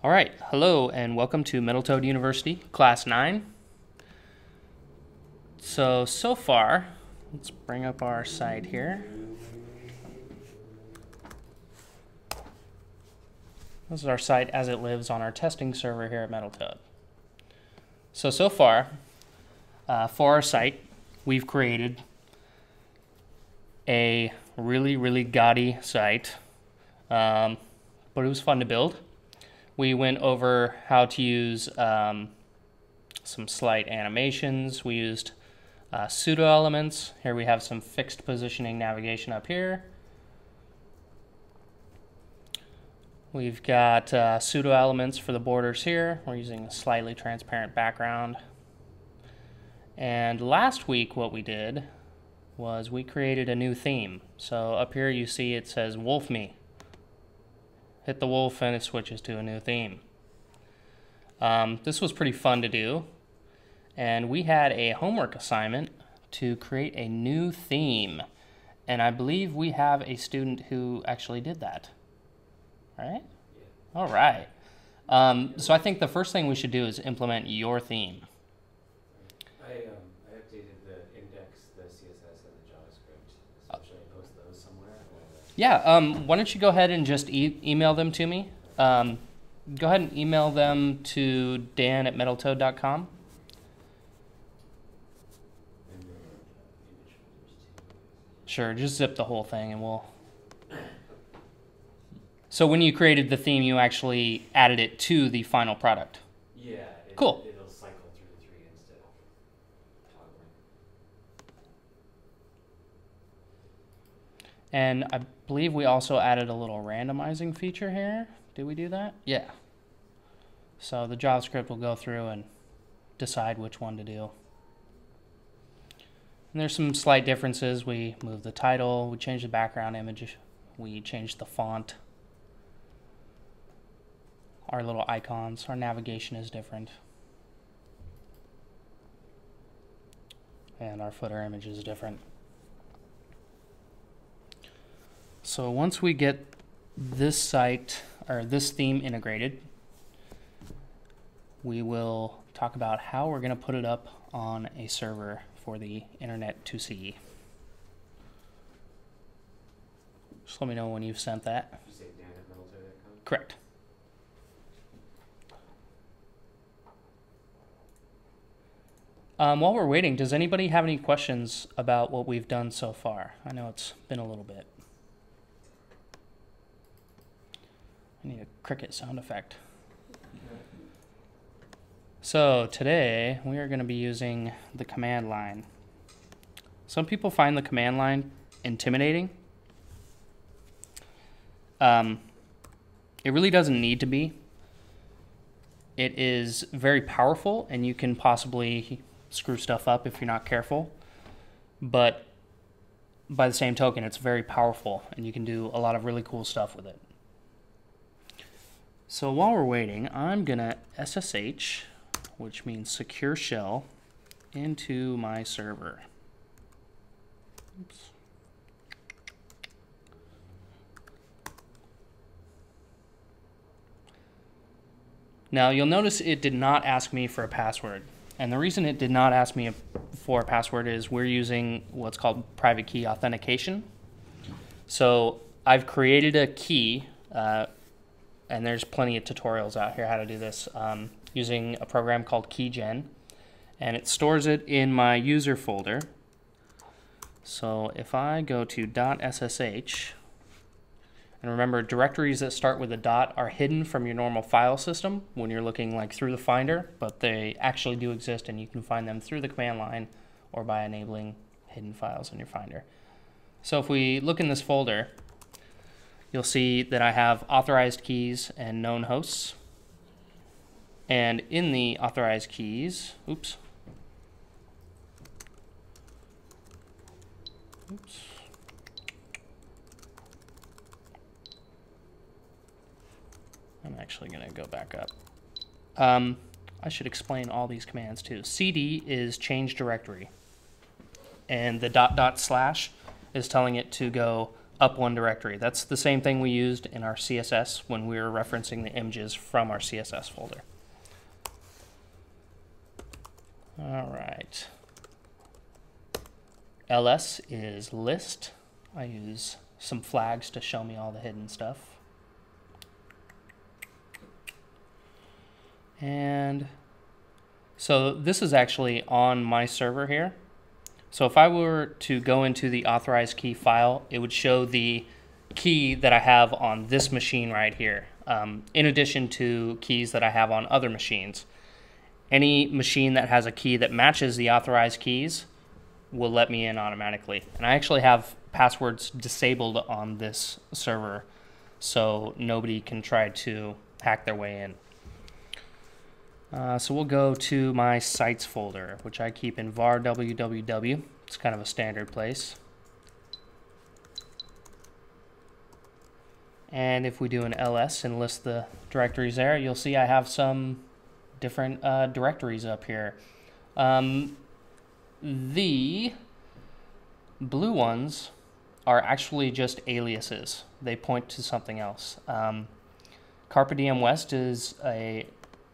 All right, hello and welcome to Metal Toad University, Class 9. So far, let's bring up our site here. This is our site as it lives on our testing server here at Metal Toad. So far, for our site, we've created a really gaudy site, but it was fun to build. We went over how to use some slight animations. We used pseudo elements. Here we have some fixed positioning navigation up here. We've got pseudo elements for the borders here. We're using a slightly transparent background. And last week what we did was we created a new theme. So up here you see it says Wolf Me. Hit the wolf and it switches to a new theme. This was pretty fun to do, and we had a homework assignment to create a new theme, and I believe we have a student who actually did that. Right? Yeah. All right. So I think the first thing we should do is implement your theme. I updated the index, the CSS, and the JavaScript. So should I post those somewhere? Yeah, why don't you go ahead and just email them to me. Go ahead and email them to dan@metaltoad.com. Sure, just zip the whole thing and we'll... So when you created the theme, you actually added it to the final product? Yeah. Cool. It'll cycle through the three instead of toggling. And I believe we also added a little randomizing feature here. Did we do that? Yeah. So the JavaScript will go through and decide which one to do. And there's some slight differences. We moved the title, we changed the background image, we changed the font. Our little icons, our navigation is different. And our footer image is different. So once we get this site, or this theme integrated, we will talk about how we're going to put it up on a server for the internet to see. Just let me know when you've sent that. Did you say dan@metaltoad.com? Correct. While we're waiting, does anybody have any questions about what we've done so far? I know it's been a little bit. I need a cricket sound effect. So today we are going to be using the command line. Some people find the command line intimidating. It really doesn't need to be. It is very powerful and you can possibly screw stuff up if you're not careful. But by the same token, it's very powerful and you can do a lot of really cool stuff with it. So while we're waiting, I'm going to SSH, which means secure shell, into my server. Oops. Now you'll notice it did not ask me for a password. And the reason it did not ask me for a password is we're using what's called private key authentication. So I've created a key, and there's plenty of tutorials out here how to do this, using a program called KeyGen, and it stores it in my user folder. So if I go to .ssh, and remember directories that start with a dot are hidden from your normal file system when you're looking like through the Finder, but they actually do exist and you can find them through the command line or by enabling hidden files in your Finder. So if we look in this folder, you'll see that I have authorized keys and known hosts. And in the authorized keys, oops. I'm actually going to go back up. I should explain all these commands too. CD is change directory. And the // is telling it to go up one directory. That's the same thing we used in our CSS when we were referencing the images from our CSS folder. All right. ls is list. I use some flags to show me all the hidden stuff. And so this is actually on my server here. So if I were to go into the authorized key file, it would show the key that I have on this machine right here, in addition to keys that I have on other machines. Any machine that has a key that matches the authorized keys will let me in automatically. And I actually have passwords disabled on this server, so nobody can try to hack their way in. So we'll go to my sites folder, which I keep in var www. It's kind of a standard place. And if we do an ls and list the directories there, you'll see I have some different directories up here. The blue ones are actually just aliases. They point to something else. Carpe Diem West is a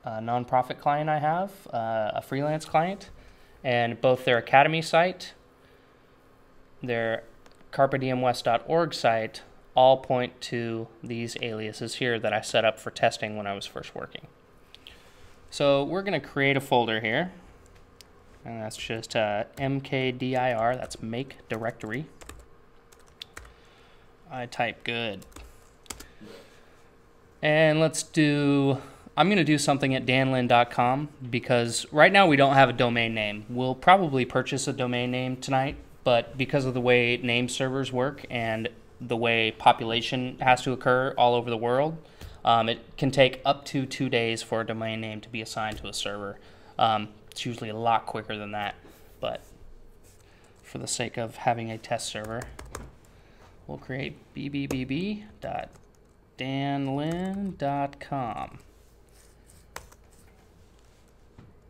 nonprofit client I have, a freelance client, and both their Academy site, their carpediemwest.org site, all point to these aliases here that I set up for testing when I was first working. So we're going to create a folder here, and that's just mkdir, that's make directory. I type good. And let's do, I'm going to do something at danlin.com because right now we don't have a domain name. We'll probably purchase a domain name tonight, but because of the way name servers work and the way population has to occur all over the world, it can take up to 2 days for a domain name to be assigned to a server. It's usually a lot quicker than that, but for the sake of having a test server, we'll create bbb.danlin.com.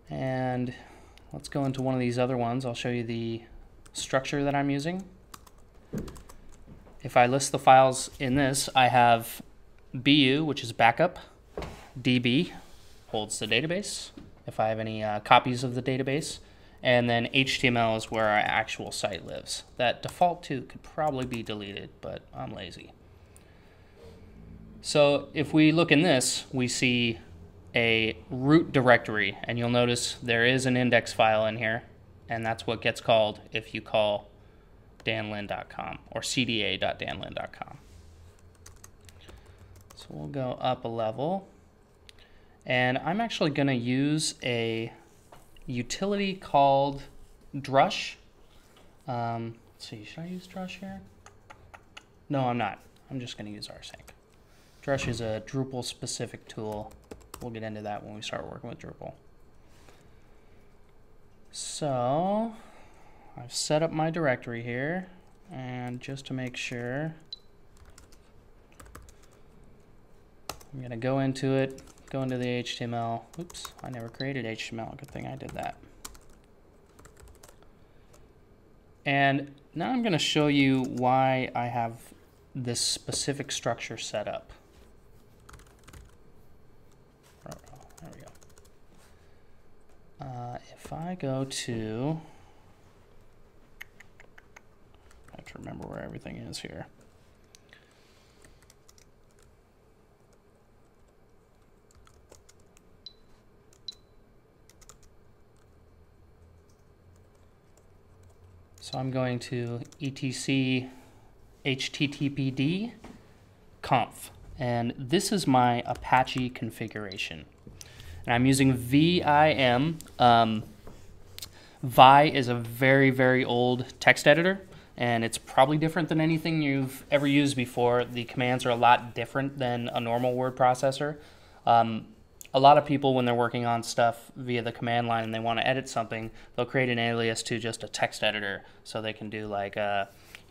And let's go into one of these other ones. I'll show you the structure that I'm using. If I list the files in this, I have BU, which is backup, DB, holds the database, if I have any copies of the database, and then HTML is where our actual site lives. That default to could probably be deleted, but I'm lazy. So if we look in this, we see a root directory, and you'll notice there is an index file in here, and that's what gets called if you call danlin.com or cda.danlin.com. So we'll go up a level, and I'm actually going to use a utility called Drush. Let's see, should I use Drush here? No, I'm not. I'm just going to use rsync. Drush is a Drupal specific tool. We'll get into that when we start working with Drupal. So I've set up my directory here, and just to make sure, I'm going to go into it, go into the HTML. Oops, I never created HTML. Good thing I did that. And now I'm going to show you why I have this specific structure set up. There we go. If I go to, I have to remember where everything is here. So I'm going to etc httpd conf, and this is my Apache configuration. And I'm using vim. Vi is a very, very old text editor, and it's probably different than anything you've ever used before. The commands are a lot different than a normal word processor. A lot of people, when they're working on stuff via the command line and they want to edit something, they'll create an alias to just a text editor. So they can do like,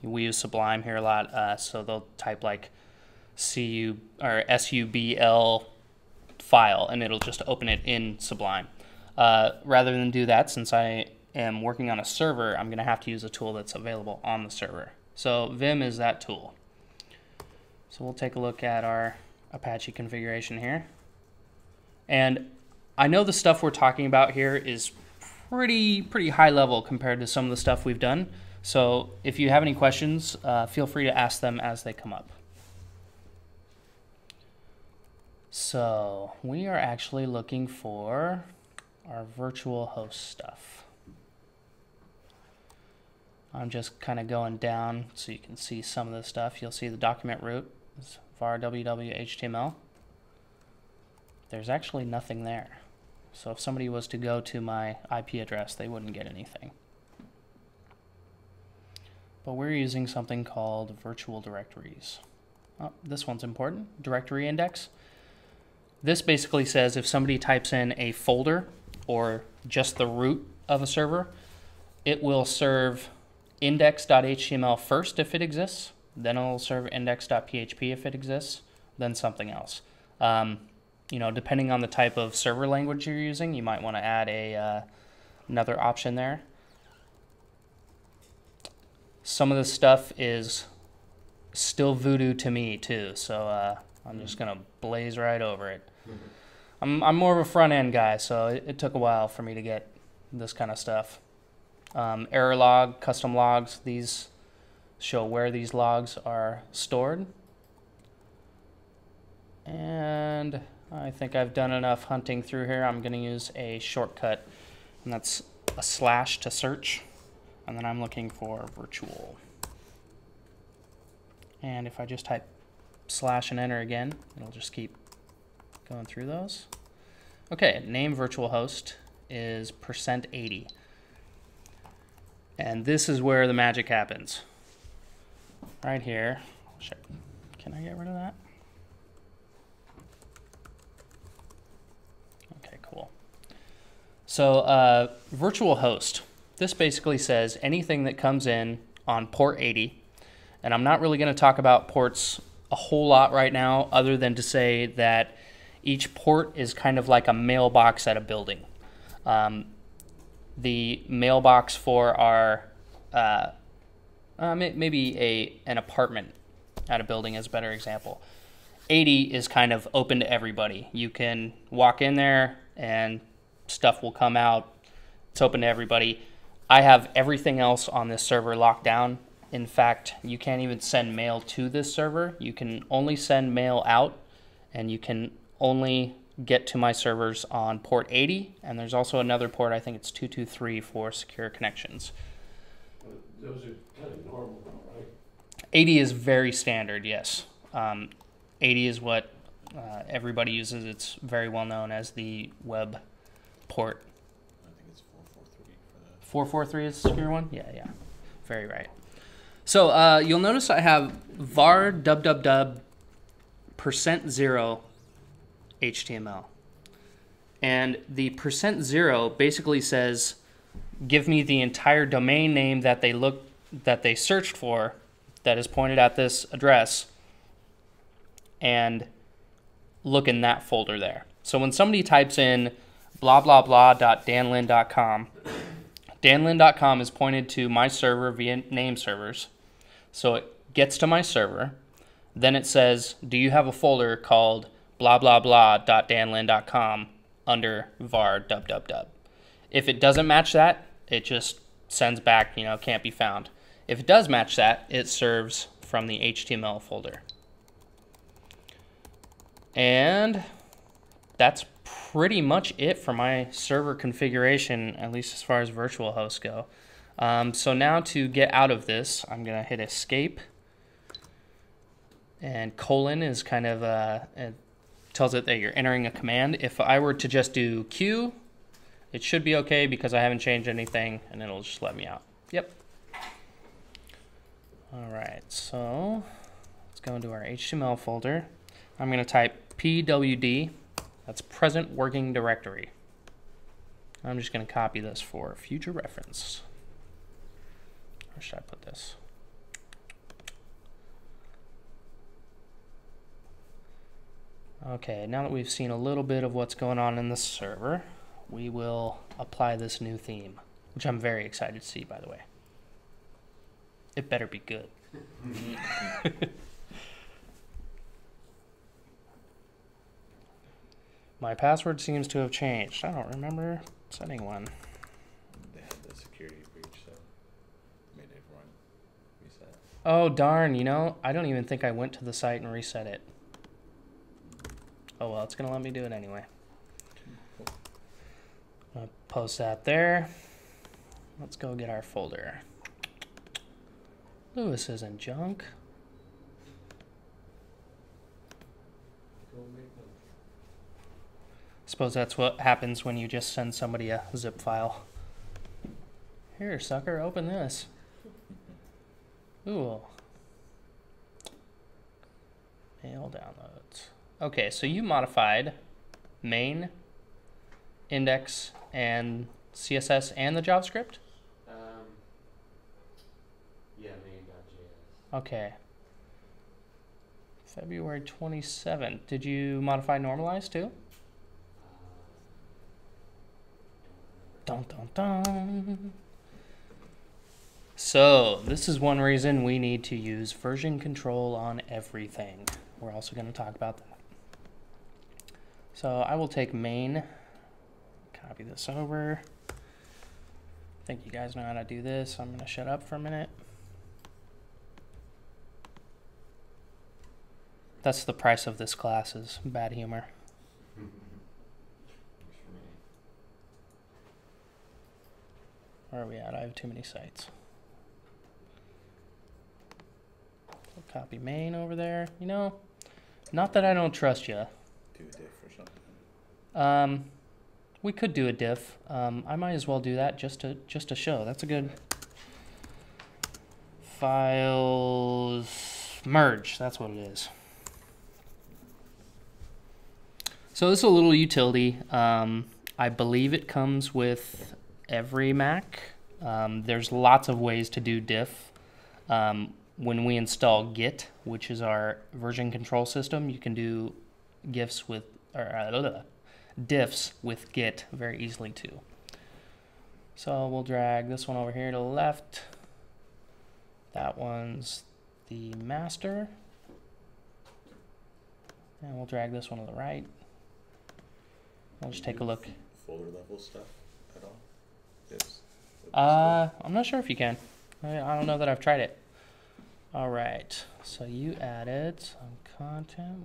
we use Sublime here a lot, so they'll type like SUBL file, and it'll just open it in Sublime. Rather than do that, since I am working on a server, I'm going to have to use a tool that's available on the server. So Vim is that tool. So we'll take a look at our Apache configuration here. And I know the stuff we're talking about here is pretty high level compared to some of the stuff we've done. So if you have any questions, feel free to ask them as they come up. So we are actually looking for our virtual host stuff. I'm just kind of going down so you can see some of the stuff. You'll see the document root is var www HTML. There's actually nothing there. So if somebody was to go to my IP address, they wouldn't get anything. But we're using something called virtual directories. Oh, this one's important, directory index. This basically says if somebody types in a folder or just the root of a server, it will serve index.html first if it exists, then it'll serve index.php if it exists, then something else. You know, depending on the type of server language you're using, you might want to add another option there. Some of this stuff is still voodoo to me too, so I'm just gonna blaze right over it. I'm more of a front end guy, so it took a while for me to get this kind of stuff. Error log, custom logs, these show where these logs are stored. And I think I've done enough hunting through here. I'm gonna use a shortcut, and that's a slash to search. And then I'm looking for virtual. And if I just type slash and enter again, it'll just keep going through those. Okay, name virtual host is %80. And this is where the magic happens. Right here. Can I get rid of that? Okay, cool. So virtual host. This basically says anything that comes in on port 80, and I'm not really going to talk about ports a whole lot right now other than to say that each port is kind of like a mailbox at a building. The mailbox for our, maybe an apartment at a building is a better example. 80 is kind of open to everybody. You can walk in there and stuff will come out. It's open to everybody. I have everything else on this server locked down. In fact, you can't even send mail to this server. You can only send mail out, and you can only get to my servers on port 80, and there's also another port, I think it's 223 for secure connections. Those are kind of normal, right? 80 is very standard, yes. 80 is what everybody uses. It's very well known as the web port. 443 is the secure one? Yeah. Very right. So you'll notice I have var www %0 HTML. And the %0 basically says, give me the entire domain name that they searched for that is pointed at this address, and look in that folder there. So when somebody types in blah blah blah.danlin.com, danlin.com is pointed to my server via name servers. So it gets to my server. Then it says, do you have a folder called blah blah blah.danlin.com under var www? If it doesn't match that, it just sends back, can't be found. If it does match that, it serves from the HTML folder. And that's pretty much it for my server configuration, at least as far as virtual hosts go. So now to get out of this, I'm going to hit escape. And colon is kind of, it tells it that you're entering a command. If I were to just do Q, it should be okay because I haven't changed anything, and it'll just let me out. Yep. All right, so let's go into our HTML folder. I'm going to type pwd, that's present working directory. I'm just going to copy this for future reference. Where should I put this? Okay, now that we've seen a little bit of what's going on in the server, we will apply this new theme, which I'm very excited to see, by the way. It better be good. My password seems to have changed. I don't remember setting one. They had the security breach, so made everyone reset. Oh, darn, you know, I don't even think I went to the site and reset it. Oh, well, it's going to let me do it anyway. I'll post that there. Let's go get our folder. Lewis isn't junk. Go make them. Suppose that's what happens when you just send somebody a zip file. Here, sucker, open this. Ooh. Mail downloads. Okay, so you modified main, index, and CSS and the JavaScript? Yeah, main.js. Okay. February 27th. Did you modify normalize too? Dun dun dun. So, this is one reason we need to use version control on everything. We're also going to talk about that. So, I will take main, copy this over. I think you guys know how to do this. I'm going to shut up for a minute. That's the price of this class, is bad humor. Where are we at? I have too many sites. So copy main over there. You know, not that I don't trust you. Do a diff or something. We could do a diff. I might as well do that just to show. That's a good files merge. That's what it is. So this is a little utility. I believe it comes with every Mac. There's lots of ways to do diff. When we install Git, which is our version control system, you can do diffs with Git very easily too. So we'll drag this one over here to the left. That one's the master. And we'll drag this one to the right. We'll just take a look. Folder level stuff at all? Diffs? I'm not sure if you can. I don't know that I've tried it. All right, so you added some content.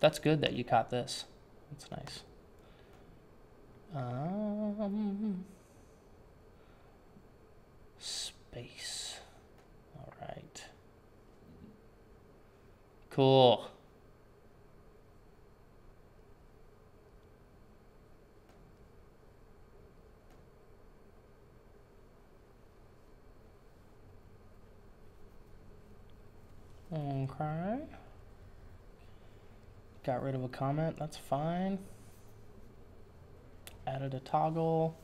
That's good that you caught this. That's nice. Space. All right. Cool. Okay. Got rid of a comment, that's fine. Added a toggle.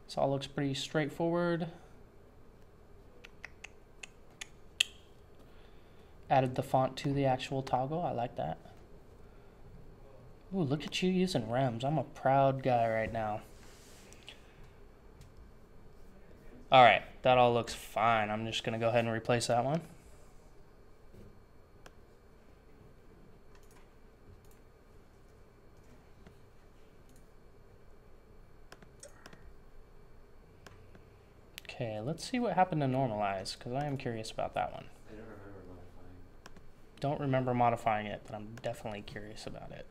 This all looks pretty straightforward. Added the font to the actual toggle, I like that. Ooh, look at you using Rems. I'm a proud guy right now. All right, that all looks fine. I'm just gonna go ahead and replace that one. Okay, let's see what happened to normalize, because I am curious about that one. I don't remember modifying. Don't remember modifying it, but I'm definitely curious about it.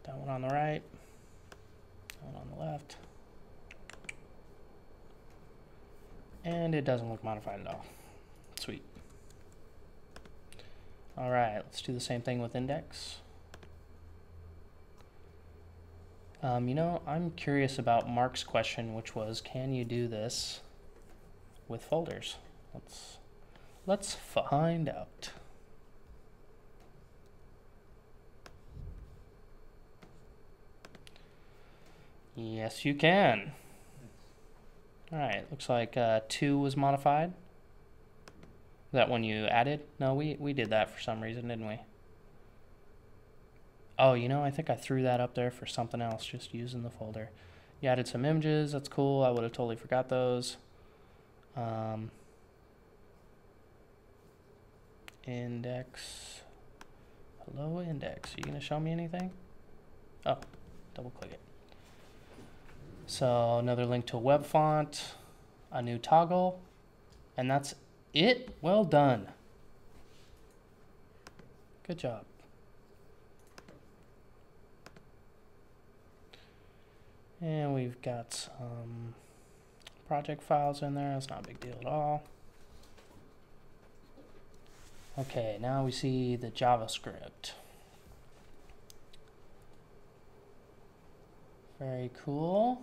That one on the right, that one on the left. And it doesn't look modified at all. Sweet. All right, let's do the same thing with index. You know, I'm curious about Mark's question, which was, can you do this with folders? Let's find out. Yes, you can. All right, looks like 2 was modified. That one you added? No, we did that for some reason, didn't we? Oh, you know, I think I threw that up there for something else, just using the folder. You added some images, that's cool. I would have totally forgot those. Index, hello index. Are you going to show me anything? Oh, double click it. So another link to a web font, a new toggle, and that's it. Well done. Good job. And we've got some project files in there. That's not a big deal at all. Okay, now we see the JavaScript. Very cool.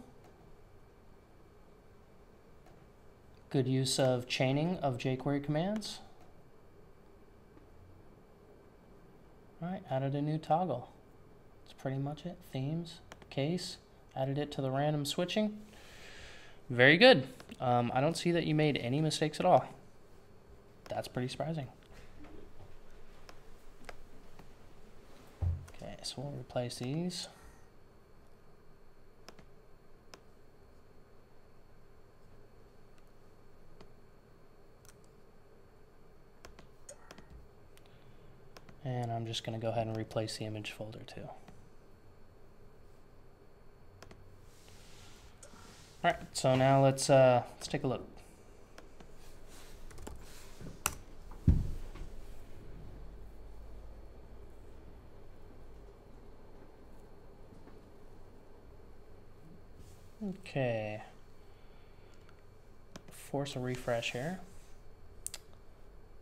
Good use of chaining of jQuery commands. All right, added a new toggle. That's pretty much it. Themes, case, added it to the random switching. Very good. I don't see that you made any mistakes at all. That's pretty surprising. Okay, so we'll replace these. And I'm just going to go ahead and replace the image folder too. All right, so now let's take a look. Okay. Force a refresh here.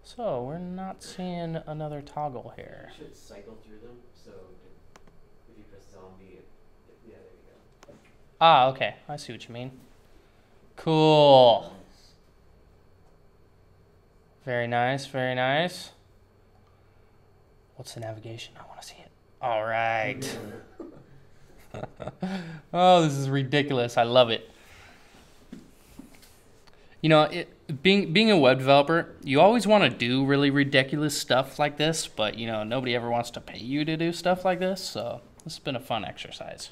So we're not seeing another toggle here. You should cycle through them, so if you press zombie, yeah, there you go. Ah, okay. I see what you mean. Cool. Very nice, very nice. What's the navigation? I want to see it. All right. Oh, this is ridiculous. I love it. You know, being a web developer, you always want to do really ridiculous stuff like this, but, you know, nobody ever wants to pay you to do stuff like this, so this has been a fun exercise.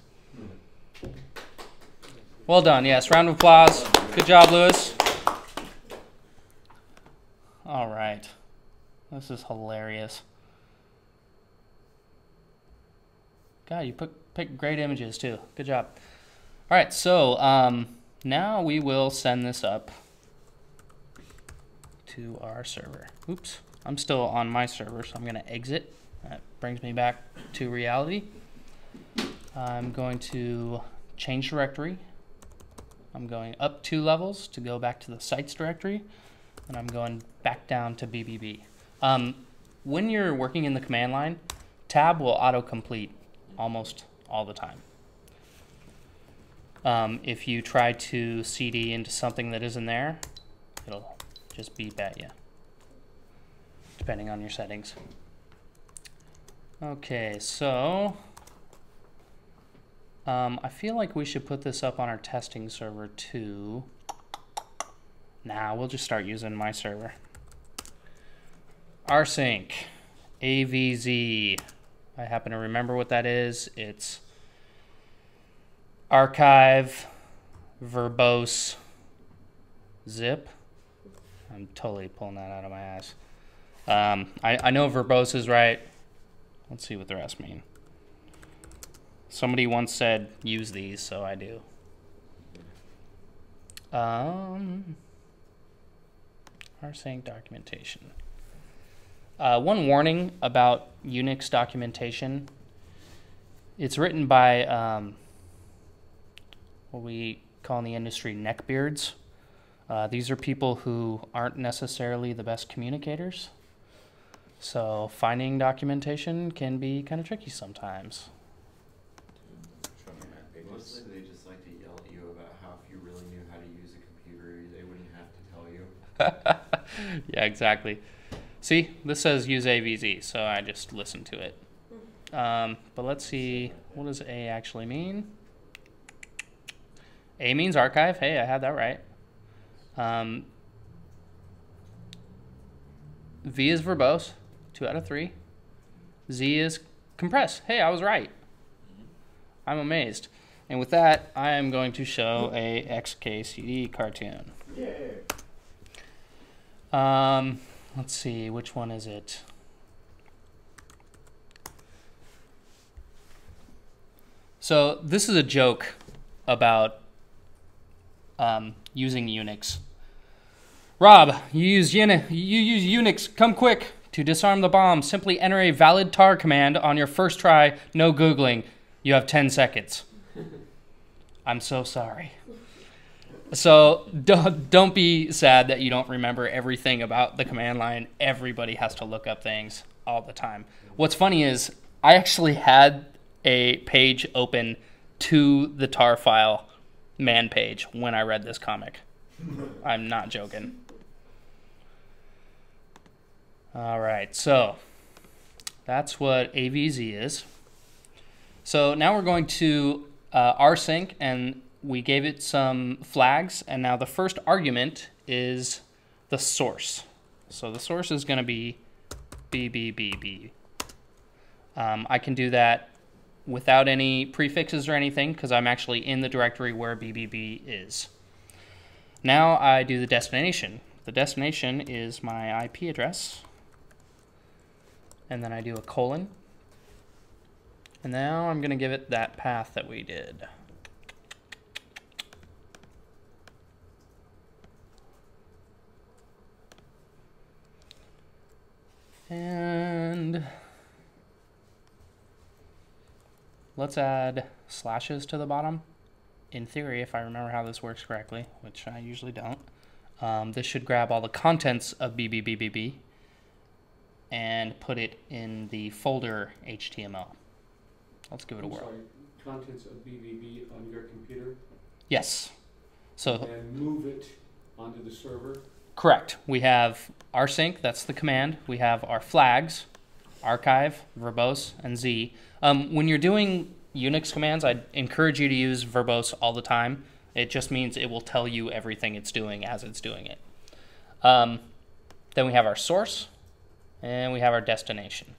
Well done. Yes, round of applause. Good job, Lewis. All right. This is hilarious. God, you picked great images, too. Good job. All right, so now we will send this up to our server. Oops, I'm still on my server, so I'm going to exit. That brings me back to reality. I'm going to change directory. I'm going up 2 levels to go back to the sites directory, and I'm going back down to BBB. When you're working in the command line, tab will autocomplete almost all the time. If you try to CD into something that isn't there, it'll just beep at you, depending on your settings. Okay, so I feel like we should put this up on our testing server too. Nah, we'll just start using my server. rsync, AVZ. I happen to remember what that is. It's archive, verbose, zip. I'm totally pulling that out of my ass. I know verbose is right. Let's see what the rest mean. Somebody once said use these, so I do. rsync documentation. One warning about Unix documentation. It's written by what we call in the industry neckbeards. These are people who aren't necessarily the best communicators. So finding documentation can be kind of tricky sometimes. Mostly they just like to yell at you about how if you really knew how to use a computer, they wouldn't have to tell you. Yeah, exactly. See, this says use AVZ, so I just listened to it. But let's see, what does A actually mean? A means archive. Hey, I had that right. V is verbose, 2 out of 3. Z is compress. Hey, I was right. I'm amazed. And with that, I am going to show a XKCD cartoon. Yeah. Let's see, which one is it? So this is a joke about using Unix. Rob, you use Unix. Come quick. To disarm the bomb, simply enter a valid tar command on your first try. No Googling. You have 10 seconds. I'm so sorry. So don't be sad that you don't remember everything about the command line. Everybody has to look up things all the time. What's funny is I actually had a page open to the tar file man page when I read this comic. I'm not joking. All right, so that's what AVZ is. So now we're going to rsync, and we gave it some flags, and now the first argument is the source. So the source is going to be BBBB. I can do that without any prefixes or anything because I'm actually in the directory where BBB is. Now I do the destination. The destination is my IP address. And then I do a colon. And now I'm going to give it that path that we did. And let's add slashes to the bottom. In theory, if I remember how this works correctly, which I usually don't, this should grab all the contents of BBBBB and put it in the folder HTML. Let's give it a whirl. Sorry, contents of BBB on your computer, Yes. So and move it onto the server. correct. We have rsync, that's the command. We have our flags, archive, verbose, and Z. When you're doing Unix commands, I'd encourage you to use verbose all the time. It just means it will tell you everything it's doing as it's doing it. Then we have our source, and we have our destination.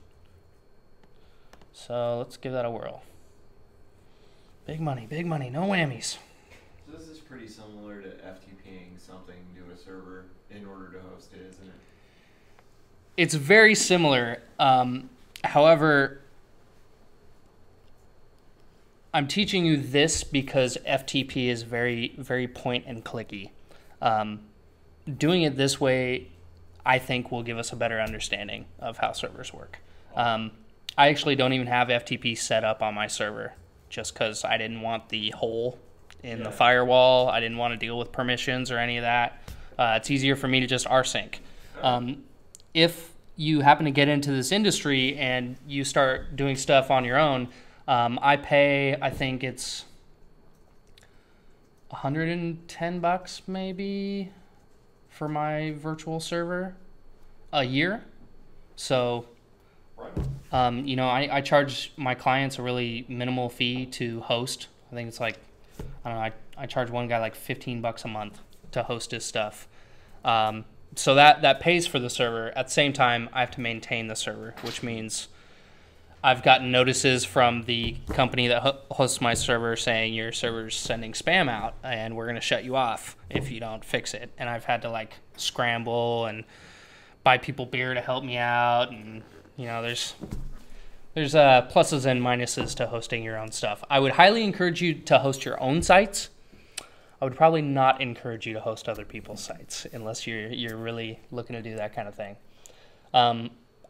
So let's give that a whirl. Big money, no whammies. So this is pretty similar to FTPing something to a server in order to host it, isn't it? It's very similar. However, I'm teaching you this because FTP is very, very point and clicky. Doing it this way, I think, will give us a better understanding of how servers work. I actually don't even have FTP set up on my server just because I didn't want the hole in the firewall. I didn't want to deal with permissions or any of that. It's easier for me to just rsync. If you happen to get into this industry and you start doing stuff on your own, I pay, I think it's $110 maybe for my virtual server a year. So, you know, I charge my clients a really minimal fee to host. I think it's like, I don't know, I charge one guy like $15 a month to host his stuff. So that pays for the server. At the same time, I have to maintain the server, which means I've gotten notices from the company that hosts my server saying your server's sending spam out and we're going to shut you off if you don't fix it. And I've had to like scramble and buy people beer to help me out. And, you know, there's pluses and minuses to hosting your own stuff. I would highly encourage you to host your own sites. I would probably not encourage you to host other people's sites unless you're really looking to do that kind of thing.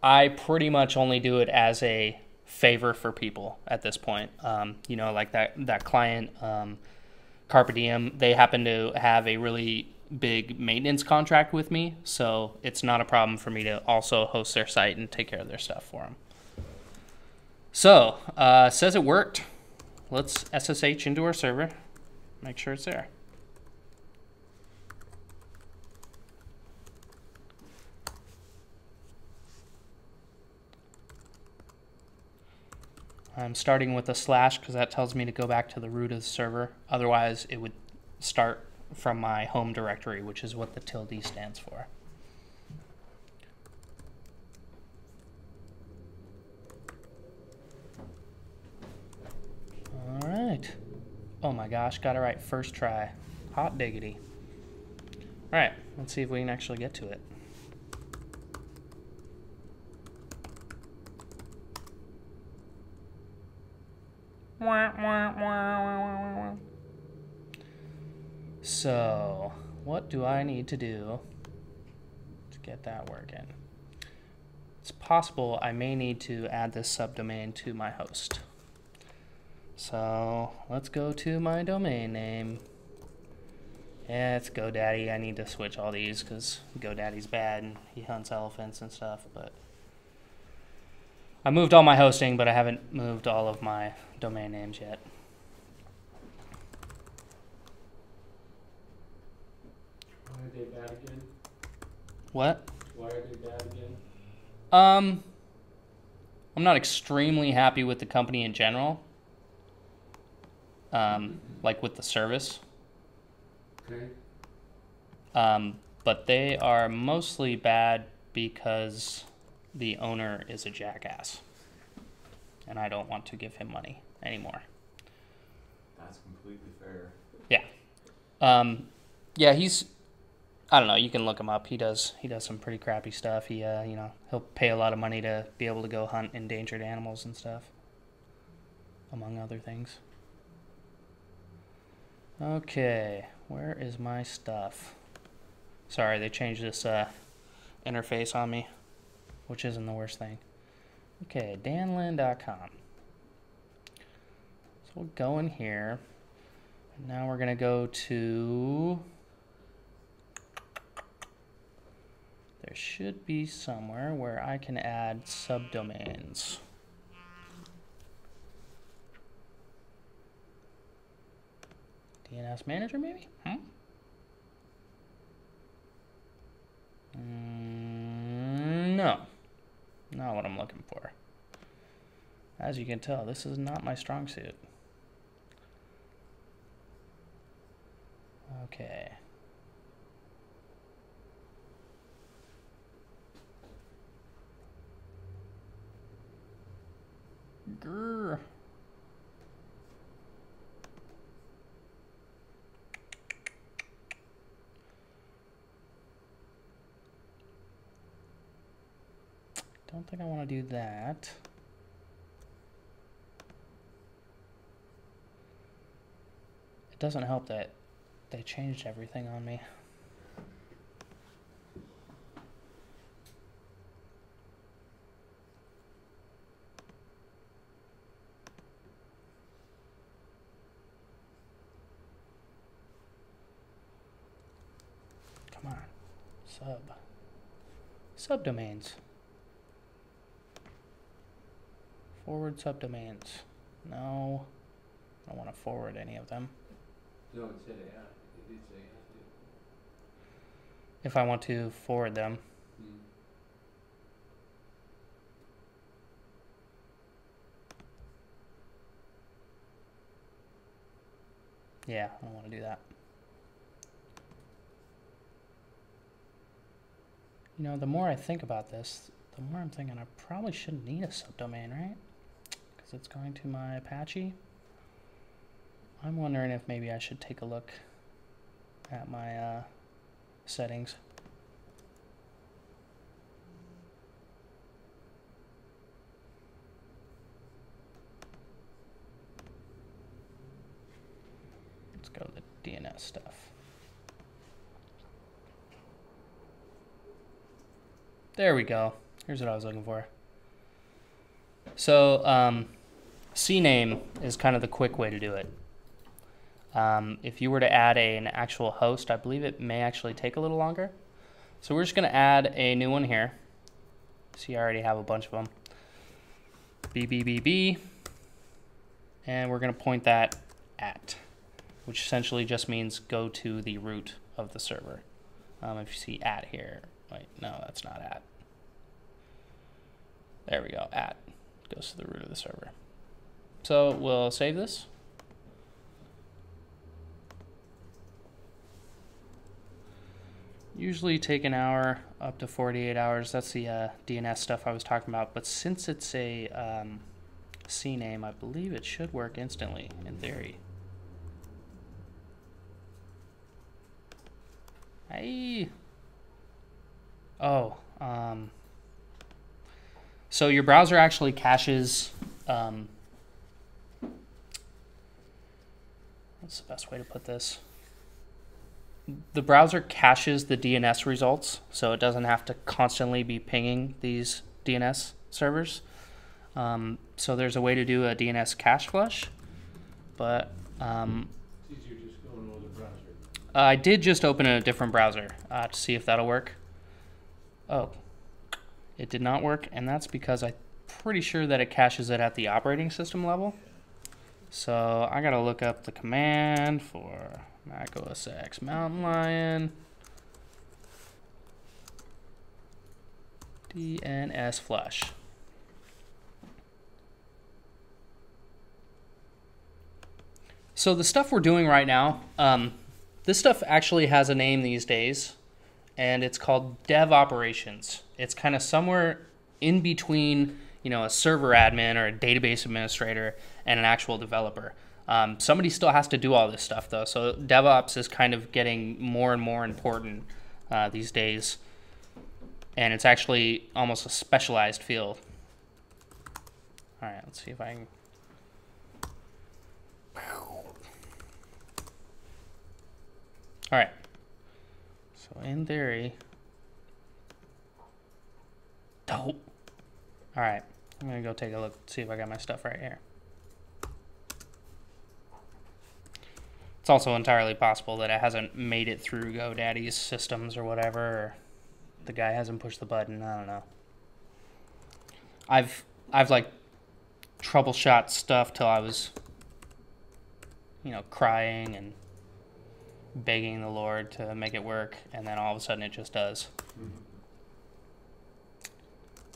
I pretty much only do it as a favor for people at this point. You know, like that client, Carpe Diem, they happen to have a really big maintenance contract with me, so it's not a problem for me to also host their site and take care of their stuff for them. So, says it worked. Let's SSH into our server, make sure it's there. I'm starting with a slash because that tells me to go back to the root of the server. Otherwise, it would start from my home directory, which is what the tilde stands for. All right. Oh my gosh, got it right first try. Hot diggity. All right, let's see if we can actually get to it. So, what do I need to do to get that working? It's possible I may need to add this subdomain to my host. So, let's go to my domain name. Yeah, it's GoDaddy. I need to switch all these because GoDaddy's bad and he hunts elephants and stuff, but I moved all my hosting, but I haven't moved all of my domain names yet. Why are they bad again? What? Why are they bad again? I'm not extremely happy with the company in general. Like with the service. Okay. But they are mostly bad because the owner is a jackass. And I don't want to give him money anymore. That's completely fair. Yeah, he's, I don't know, you can look him up. He does some pretty crappy stuff. He, he'll pay a lot of money to be able to go hunt endangered animals and stuff, among other things. Okay, where is my stuff? Sorry, they changed this interface on me, which isn't the worst thing. Okay, danlin.com. So we'll go in here. And now we're going to go to... There should be somewhere where I can add subdomains. DNS Manager, maybe? No. Not what I'm looking for. As you can tell, this is not my strong suit. Okay. Grr. Don't think I want to do that. It doesn't help that they changed everything on me. Come on. Subdomains. Forward subdomains. No. I don't want to forward any of them. No, it said add. It did say add. If I want to forward them. Yeah, I don't want to do that. You know, the more I think about this, the more I'm thinking I probably shouldn't need a subdomain, right? Because it's going to my Apache. I'm wondering if maybe I should take a look at my settings. Let's go to the DNS stuff. There we go. Here's what I was looking for. So, CNAME is kind of the quick way to do it. If you were to add an actual host, I believe it may actually take a little longer. So we're just going to add a new one here. See, I already have a bunch of them. BBBB. And we're going to point that at, which essentially just means go to the root of the server. If you see at here, wait, no, that's not at. There we go, at. Goes to the root of the server. So we'll save this. Usually take an hour, up to 48 hours. That's the DNS stuff I was talking about. But since it's a CNAME, I believe it should work instantly, in theory. Hey. Oh, so your browser actually caches What's the best way to put this? The browser caches the DNS results, so it doesn't have to constantly be pinging these DNS servers. So there's a way to do a DNS cache flush, but It's easier just going with the browser. I did just open a different browser to see if that'll work. Oh, it did not work, and that's because I'm pretty sure that it caches it at the operating system level. So I gotta look up the command for Mac OS X Mountain Lion DNS flush. So the stuff we're doing right now, this stuff actually has a name these days, and it's called dev operations. It's kind of somewhere in between, you know, a server admin or a database administrator and an actual developer. Somebody still has to do all this stuff though, so DevOps is kind of getting more and more important these days, and it's actually almost a specialized field. All right, let's see if I can. All right, so in theory, dope. All right, I'm gonna go take a look, see if I got my stuff right here. It's also entirely possible that it hasn't made it through GoDaddy's systems or whatever, or the guy hasn't pushed the button. I don't know. I've like troubleshot stuff till I was, you know, crying and begging the Lord to make it work, and then all of a sudden it just does.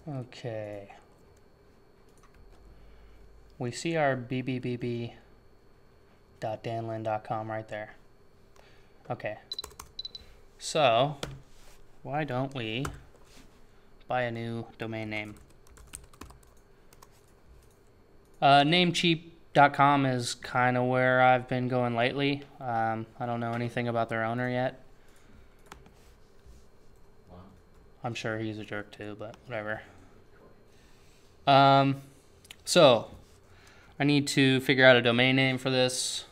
Okay. We see our bbb.danlin.com right there. Okay. So, why don't we buy a new domain name? Namecheap.com is kind of where I've been going lately. I don't know anything about their owner yet. Wow. I'm sure he's a jerk too, but whatever. So I need to figure out a domain name for this.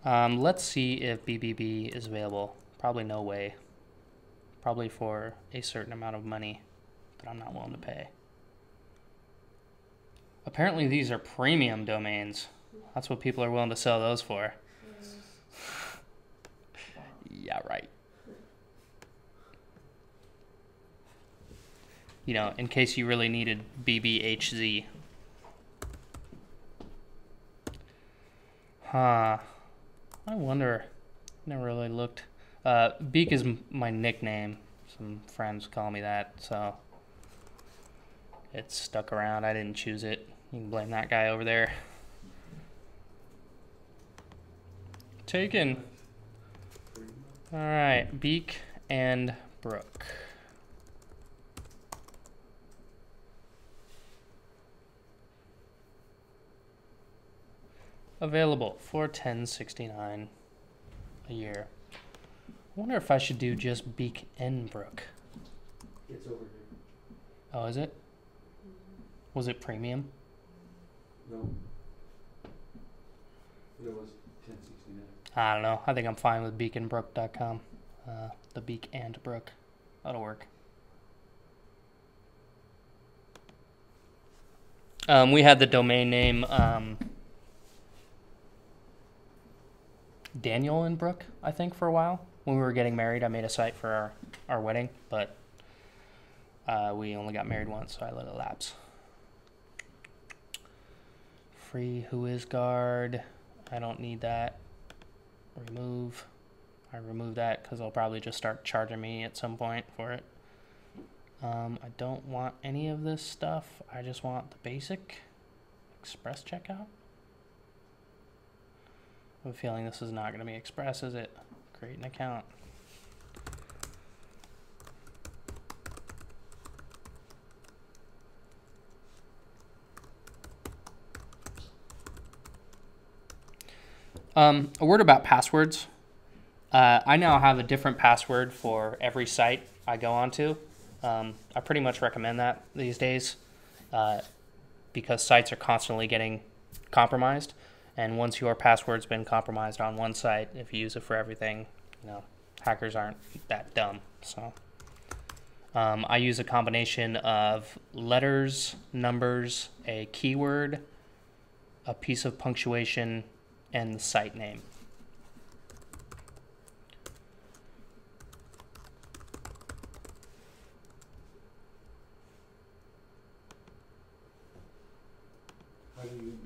Let's see if BBB is available. Probably no way. Probably for a certain amount of money that I'm not willing to pay. Apparently these are premium domains. That's what people are willing to sell those for. Yeah, right. You know, in case you really needed BBHZ. Huh. I wonder. Never really looked. Beak is my nickname. Some friends call me that, so it's stuck around. I didn't choose it. You can blame that guy over there. Taken. All right, Beak and Brook. Available for $10.69 a year. I wonder if I should do just Beak and Brook. It's over here. Oh, is it? Was it premium? No. But it was 1069. I don't know. I think I'm fine with beakandbrook.com. The Beak and Brook. That'll work. We had the domain name Daniel and Brook, I think, for a while. When we were getting married, I made a site for our wedding, but we only got married once, so I let it lapse. Free WhoisGuard. I don't need that. Remove. I remove that because they'll probably just start charging me at some point for it. I don't want any of this stuff. I just want the basic Express checkout. I have a feeling this is not going to be Express, is it? Create an account. A word about passwords. I now have a different password for every site I go onto. I pretty much recommend that these days. because sites are constantly getting compromised. And once your password's been compromised on one site, if you use it for everything, hackers aren't that dumb. So I use a combination of letters, numbers, a keyword, a piece of punctuation, and the site name. How do you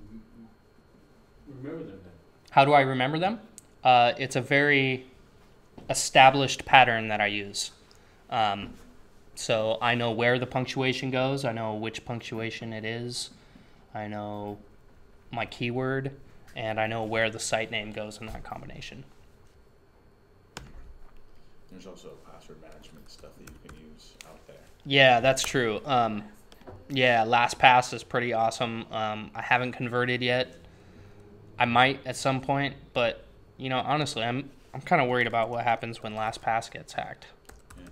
remember them then? How do I remember them? It's a very established pattern that I use. So I know where the punctuation goes. I know which punctuation it is. I know my keyword, and I know where the site name goes in that combination. There's also password management stuff that you can use out there. Yeah, that's true. Yeah, LastPass is pretty awesome. I haven't converted yet. I might at some point, but honestly, I'm kind of worried about what happens when LastPass gets hacked. Yeah.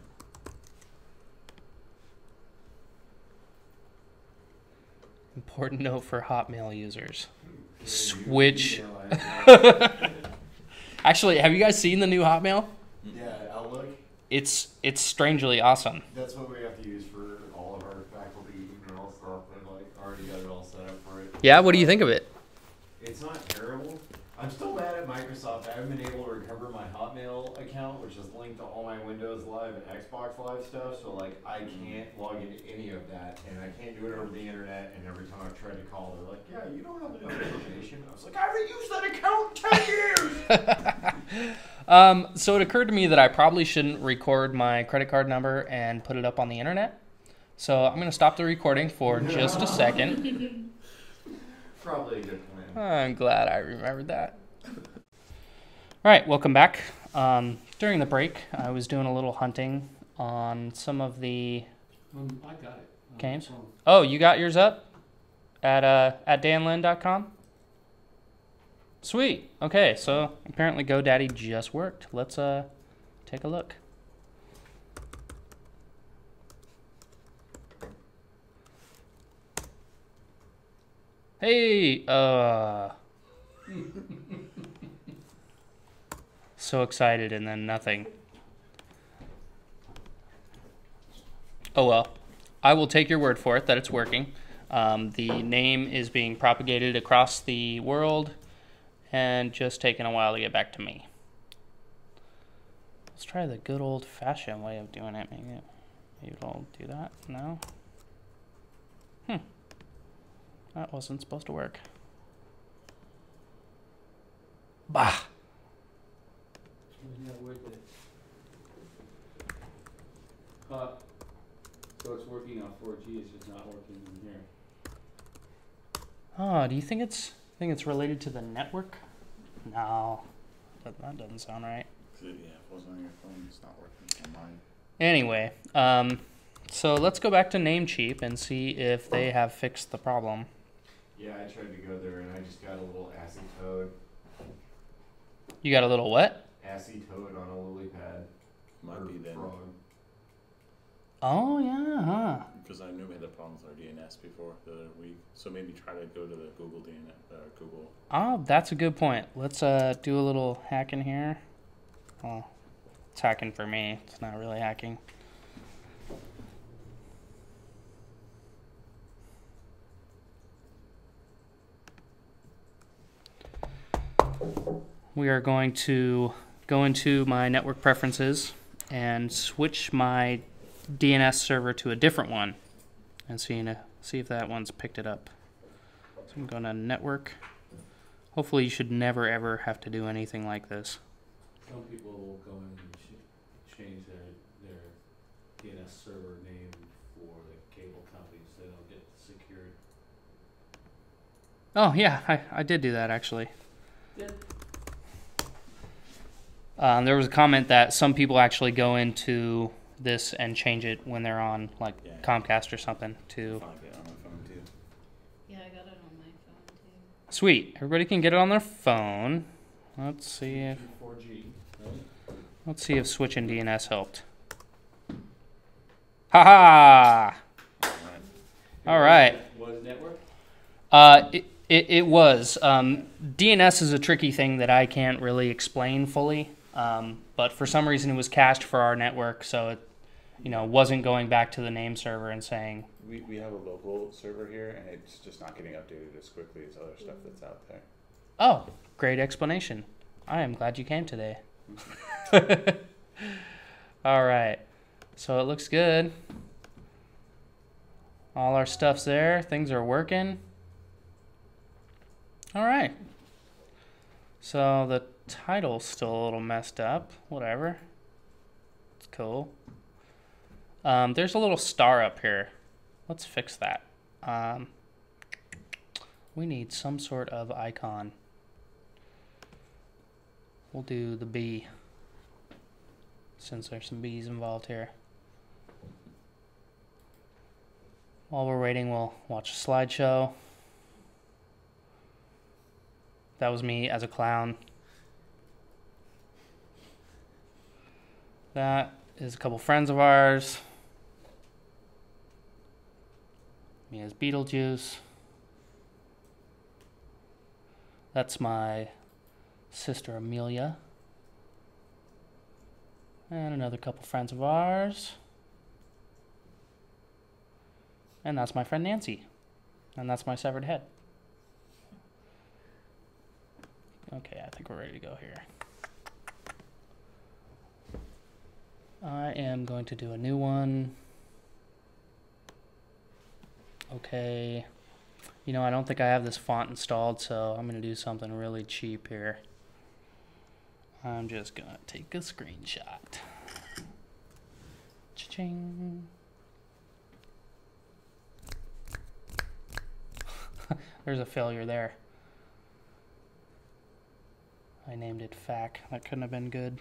Important note for Hotmail users. Switch. Actually, have you guys seen the new Hotmail? Yeah, Outlook. It's strangely awesome. That's what we have to use for all of our faculty email stuff. I've already got it all set up for it. Yeah, what do you think of it? It's not terrible. I'm still mad at Microsoft. I haven't been able to recover my Hotmail account, which is linked to all my Windows Live and Xbox Live stuff. So I can't log into any of that, and I can't do it over the internet. And every time I've tried to call, they're like, "Yeah, you don't have enough information." I was like, "I haven't used that account in 10 years." So it occurred to me that I probably shouldn't record my credit card number and put it up on the internet. So I'm going to stop the recording for just a second. Probably a good plan. I'm glad I remembered that. All right, welcome back. During the break, I was doing a little hunting on some of the I got it. games. Oh, you got yours up at danlin.com? Sweet. Okay, so apparently GoDaddy just worked. Let's take a look. Hey, so excited and then nothing. Oh well, I will take your word for it that it's working. The name is being propagated across the world and just taking a while to get back to me. Let's try the good old-fashioned way of doing it. Maybe it'll do that. No? That wasn't supposed to work. Bah! Isn't that weird that... so it's working on 4G, it's just not working in here. Oh, do you think it's related to the network? No, that doesn't sound right. Yeah, if it wasn't on your phone, it's not working on mine. Anyway, so let's go back to Namecheap and see if they have fixed the problem. Yeah, I tried to go there and I just got a little assy toad. You got a little what? Assy toad on a lily pad. Might Or be then. frog. Oh yeah, huh? Because I knew we had a problem with our DNS before the other week. So maybe try to go to the Google DNS, Google. Oh, that's a good point. Let's do a little hacking here. Well, it's hacking for me. It's not really hacking. We are going to go into my network preferences and switch my DNS server to a different one and see if that one's picked it up. So I'm going to network. Hopefully you should never ever have to do anything like this. Some people will go in and change their DNS server name for the cable companies so they don't get secured. Oh yeah, I did do that actually. Yeah. There was a comment that some people actually go into this and change it when they're on like Comcast or something to. I'll get it on my phone too. Yeah, I got it on my phone too. Sweet, everybody can get it on their phone. Let's see if 4G, right? let's see if switching DNS helped. Haha! All right. What network? It was. DNS is a tricky thing that I can't really explain fully. But for some reason, it was cached for our network, so it, wasn't going back to the name server and saying, We have a local server here, and it's just not getting updated as quickly as other stuff that's out there. "Oh, great explanation. I am glad you came today." All right. So it looks good. All our stuff's there. Things are working. All right. So the title's still a little messed up. Whatever. It's cool. There's a little star up here. Let's fix that. We need some sort of icon. We'll do the bee, since there's some bees involved here. While we're waiting, we'll watch a slideshow. That was me as a clown. That is a couple friends of ours. Me as Beetlejuice. That's my sister Amelia. And another couple friends of ours. And that's my friend Nancy. And that's my severed head. Okay, I think we're ready to go here. I am going to do a new one. Okay. I don't think I have this font installed, so I'm going to do something really cheap here. I'm just going to take a screenshot. Cha-ching. There's a failure there. I named it FAQ. That couldn't have been good.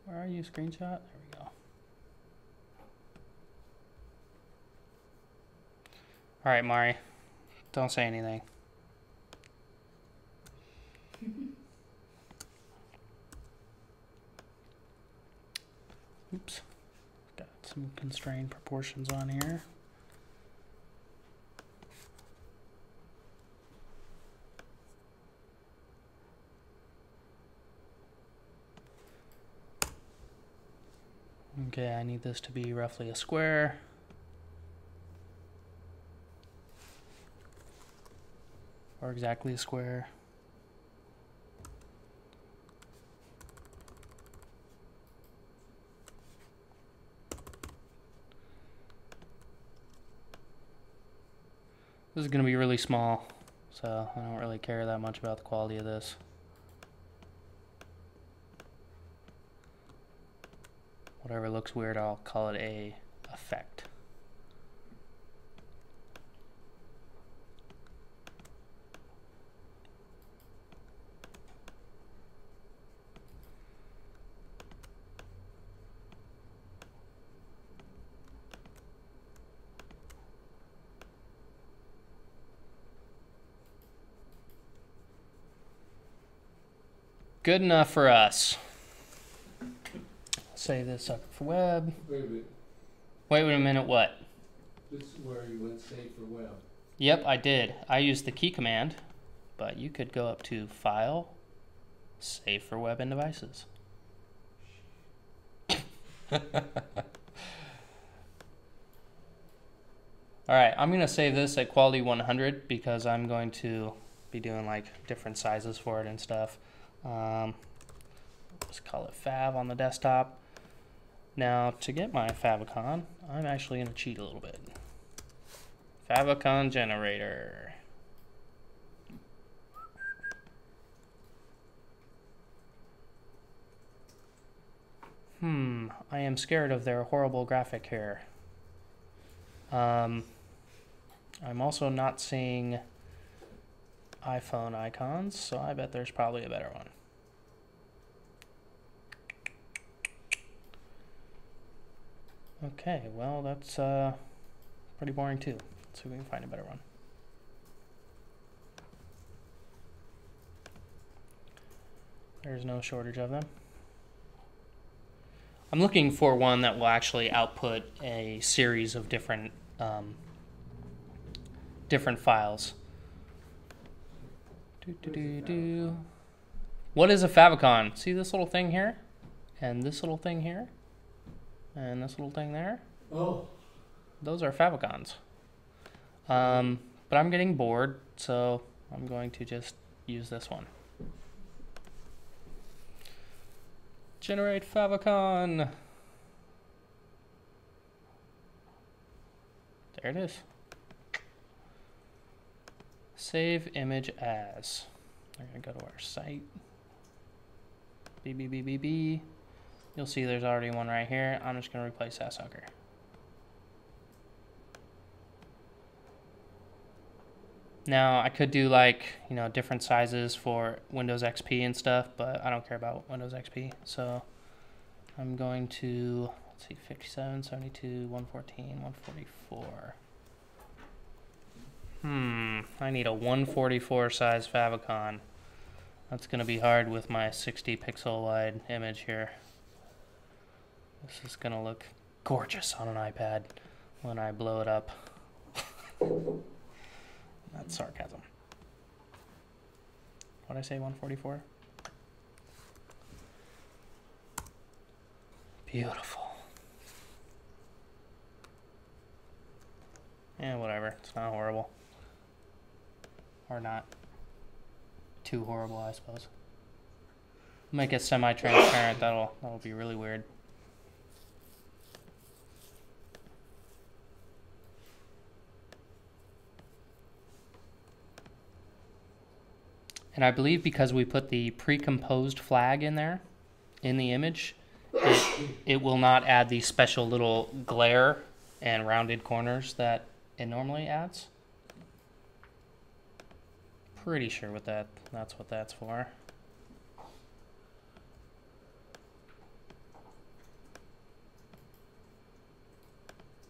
Where are you, screenshot? There we go. All right, Mari. Don't say anything. Oops. Got some constrained proportions on here. Okay, I need this to be roughly a square. Or exactly a square. This is going to be really small, so I don't really care that much about the quality of this. Whatever looks weird, I'll call it a effect. Good enough for us. Save this up for web. Wait a minute, Wait a minute, what? this is where you went save for web. Yep, I did. I used the key command, but you could go up to File, Save for Web and Devices. Alright, I'm going to save this at quality 100 because I'm going to be doing like different sizes for it and stuff. Let's call it Fav on the desktop. Now, to get my favicon, I'm actually going to cheat a little bit. Favicon generator. I am scared of their horrible graphic here. I'm also not seeing iPhone icons, so I bet there's probably a better one. Okay, well, that's pretty boring too. Let's see if we can find a better one. There's no shortage of them. I'm looking for one that will actually output a series of different different files. What is a favicon? See this little thing here? And this little thing here? And this little thing there? Oh, Those are favicons. But I'm getting bored, so I'm going to just use this one. Generate favicon. There it is. Save image as. We're going to go to our site. BBBBB. You'll see there's already one right here. I'm just going to replace that sucker. Now, I could do like, you know, different sizes for Windows XP and stuff, but I don't care about Windows XP. So I'm going to, let's see, 57, 72, 114, 144. I need a 144 size favicon. That's going to be hard with my 60 pixel wide image here. This is going to look gorgeous on an iPad when I blow it up. That's sarcasm. What did I say, 144? Beautiful. Yeah, whatever. It's not horrible. Or not too horrible, I suppose. Make it semi-transparent. That'll be really weird. And I believe because we put the pre-composed flag in there, in the image, it will not add the special little glare and rounded corners that it normally adds. Pretty sure with that's what that's for.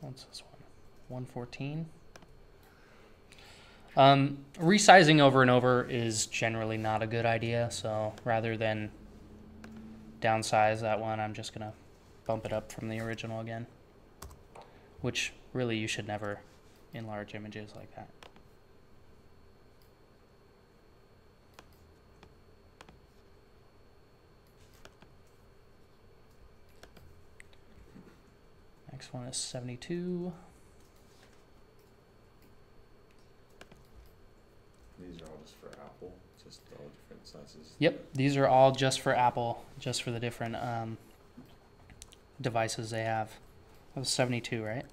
What's this one? 114. Resizing over and over is generally not a good idea, so rather than downsize that one, I'm just gonna bump it up from the original again, which really you should never enlarge images like that. Next one is 72. These are all just for Apple, just all different sizes. Yep, these are all just for Apple, just for the different devices they have. That was 72, right?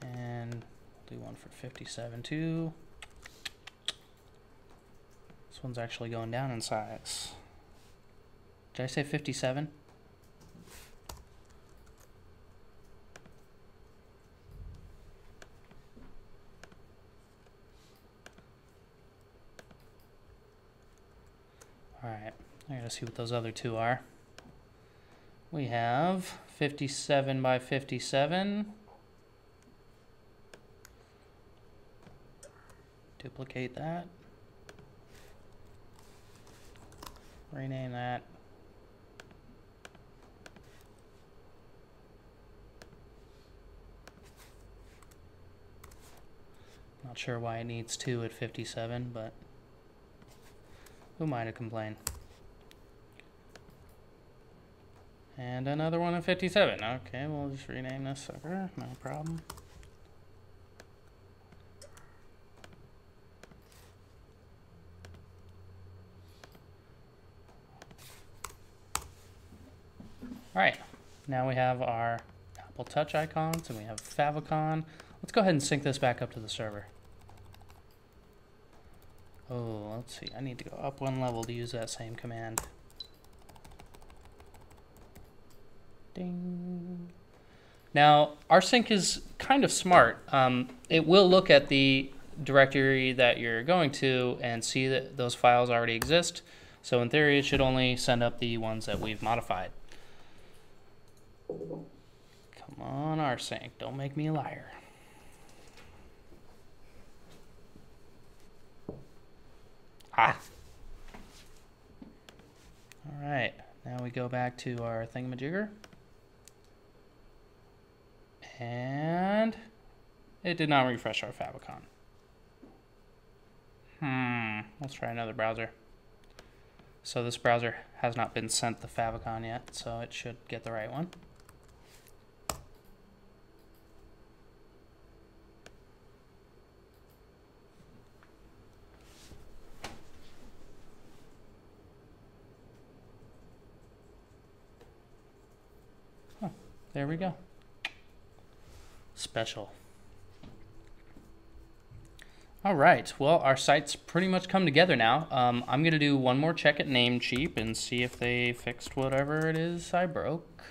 And we'll do one for 57 too. This one's actually going down in size. Did I say 57? Alright, I gotta see what those other two are. We have 57 by 57. Duplicate that. Rename that. Not sure why it needs two at 57, but who am I to complain? And another one at 57. Okay, we'll just rename this sucker. No problem. Alright, now we have our Apple Touch icons and we have favicon. Let's go ahead and sync this back up to the server. Oh, let's see. I need to go up one level to use that same command. Ding. Now, rsync is kind of smart. It will look at the directory that you're going to and see that those files already exist. So in theory, it should only send up the ones that we've modified. Come on, rsync. Don't make me a liar. Ah. All right. Now we go back to our thingamajigger. And it did not refresh our favicon. Let's try another browser. So this browser has not been sent the favicon yet, so it should get the right one. Huh, there we go. Special. All right, well, our site's pretty much come together now. I'm gonna do one more check at Namecheap and see if they fixed whatever it is I broke.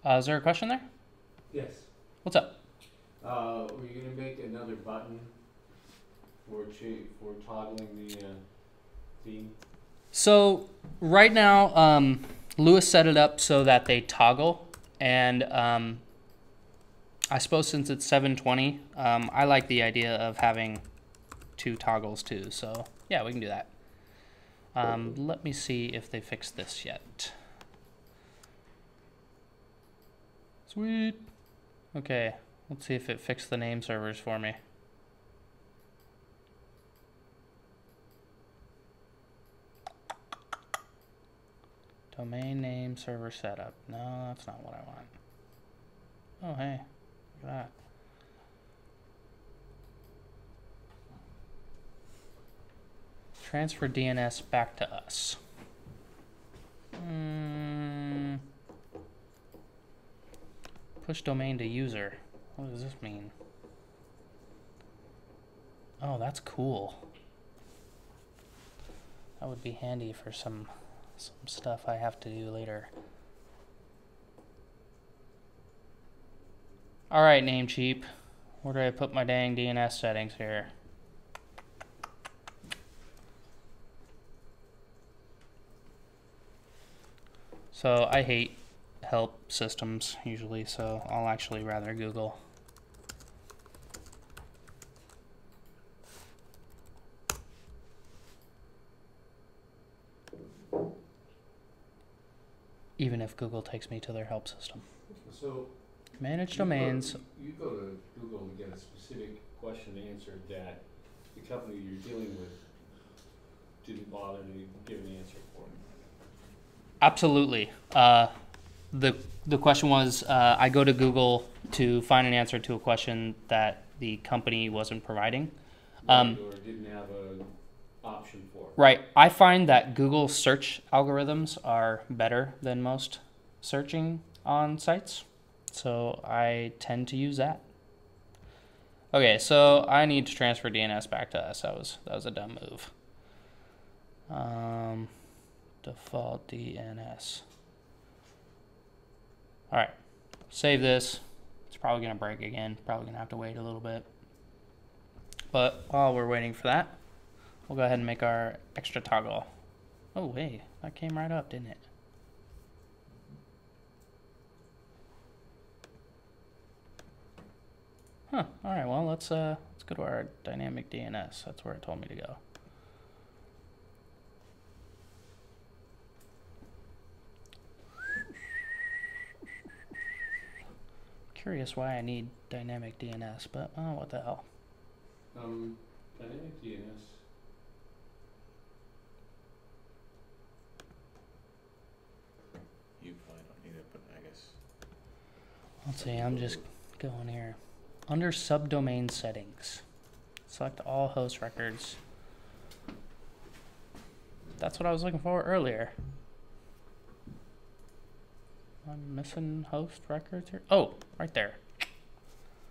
Is there a question there? Yes. What's up? Were you gonna make another button for toggling the theme? So right now, Lewis set it up so that they toggle, and I suppose since it's 720, I like the idea of having 2 toggles too. So yeah, we can do that. Let me see if they fixed this yet. Sweet. Okay, let's see if it fixed the name servers for me. Domain name server setup. No, that's not what I want. Oh, hey. Look at that. Transfer DNS back to us. Push domain to user. What does this mean? Oh, that's cool. That would be handy for some stuff I have to do later. All right, Namecheap. Where do I put my dang DNS settings here? So I hate help systems usually, so I'll actually rather Google. Even if Google takes me to their help system. So Manage domains. You go to Google to get a specific question answered that the company you're dealing with didn't bother to give an answer for. Absolutely. The question was, I go to Google to find an answer to a question that the company wasn't providing. Or didn't have an option for. Right. I find that Google search algorithms are better than most searching on sites. So I tend to use that. Okay, so I need to transfer DNS back to us. That was a dumb move. Default DNS. All right, save this. It's probably gonna break again. Probably gonna have to wait a little bit. But while we're waiting for that, we'll go ahead and make our extra toggle. Oh, hey, that came right up, didn't it? Huh, all right, well, let's go to our dynamic DNS. That's where it told me to go. Curious why I need dynamic DNS, but oh, what the hell. Dynamic DNS. You probably don't need it, but I guess. Let's see, I'm just going here. Under subdomain settings, select all host records. That's what I was looking for earlier. I'm missing host records here. Oh, right there.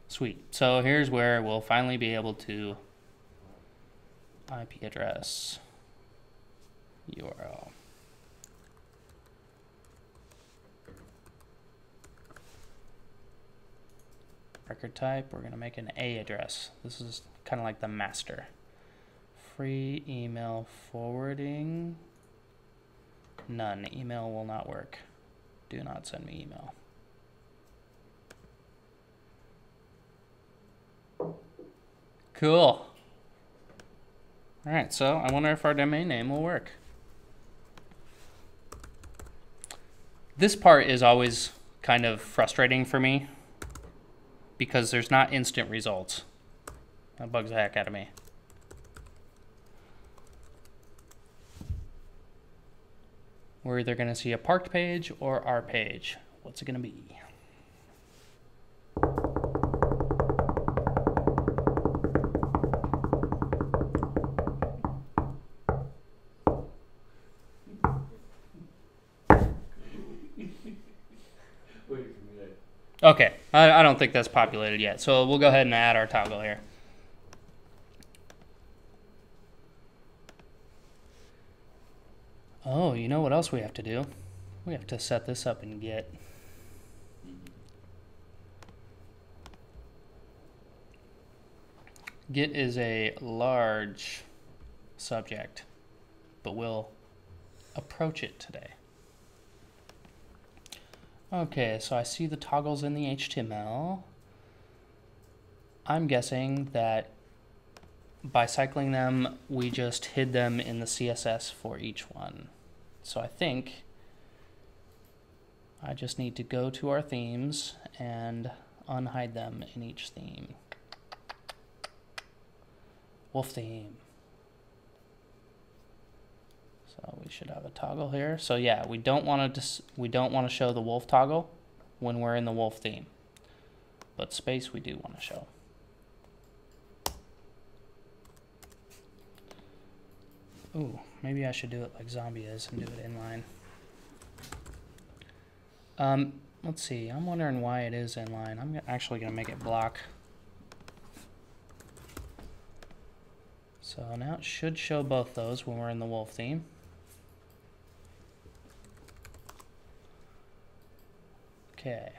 Sweet. So here's where we'll finally be able to IP address URL. Record type, we're going to make an A address. This is kind of like the master. Free email forwarding. None. Email will not work. Do not send me email. Cool. All right, so I wonder if our domain name will work. This part is always kind of frustrating for me because there's not instant results. That bugs the heck out of me. We're either going to see a parked page or our page. What's it going to be? Wait a minute. Okay, I don't think that's populated yet, so we'll go ahead and add our toggle here. Oh, you know what else we have to do? We have to set this up in Git. Git is a large subject, but we'll approach it today. Okay, so I see the toggles in the HTML. I'm guessing that by cycling them, we just hid them in the CSS for each one. So I think I just need to go to our themes and unhide them in each theme. Wolf theme. So we should have a toggle here. So yeah, we don't want to show the wolf toggle when we're in the wolf theme, but space we do want to show. Ooh, maybe I should do it like Zombie is and do it inline. Let's see. I'm wondering why it is inline. I'm actually going to make it block. So now it should show both those when we're in the wolf theme. Okay.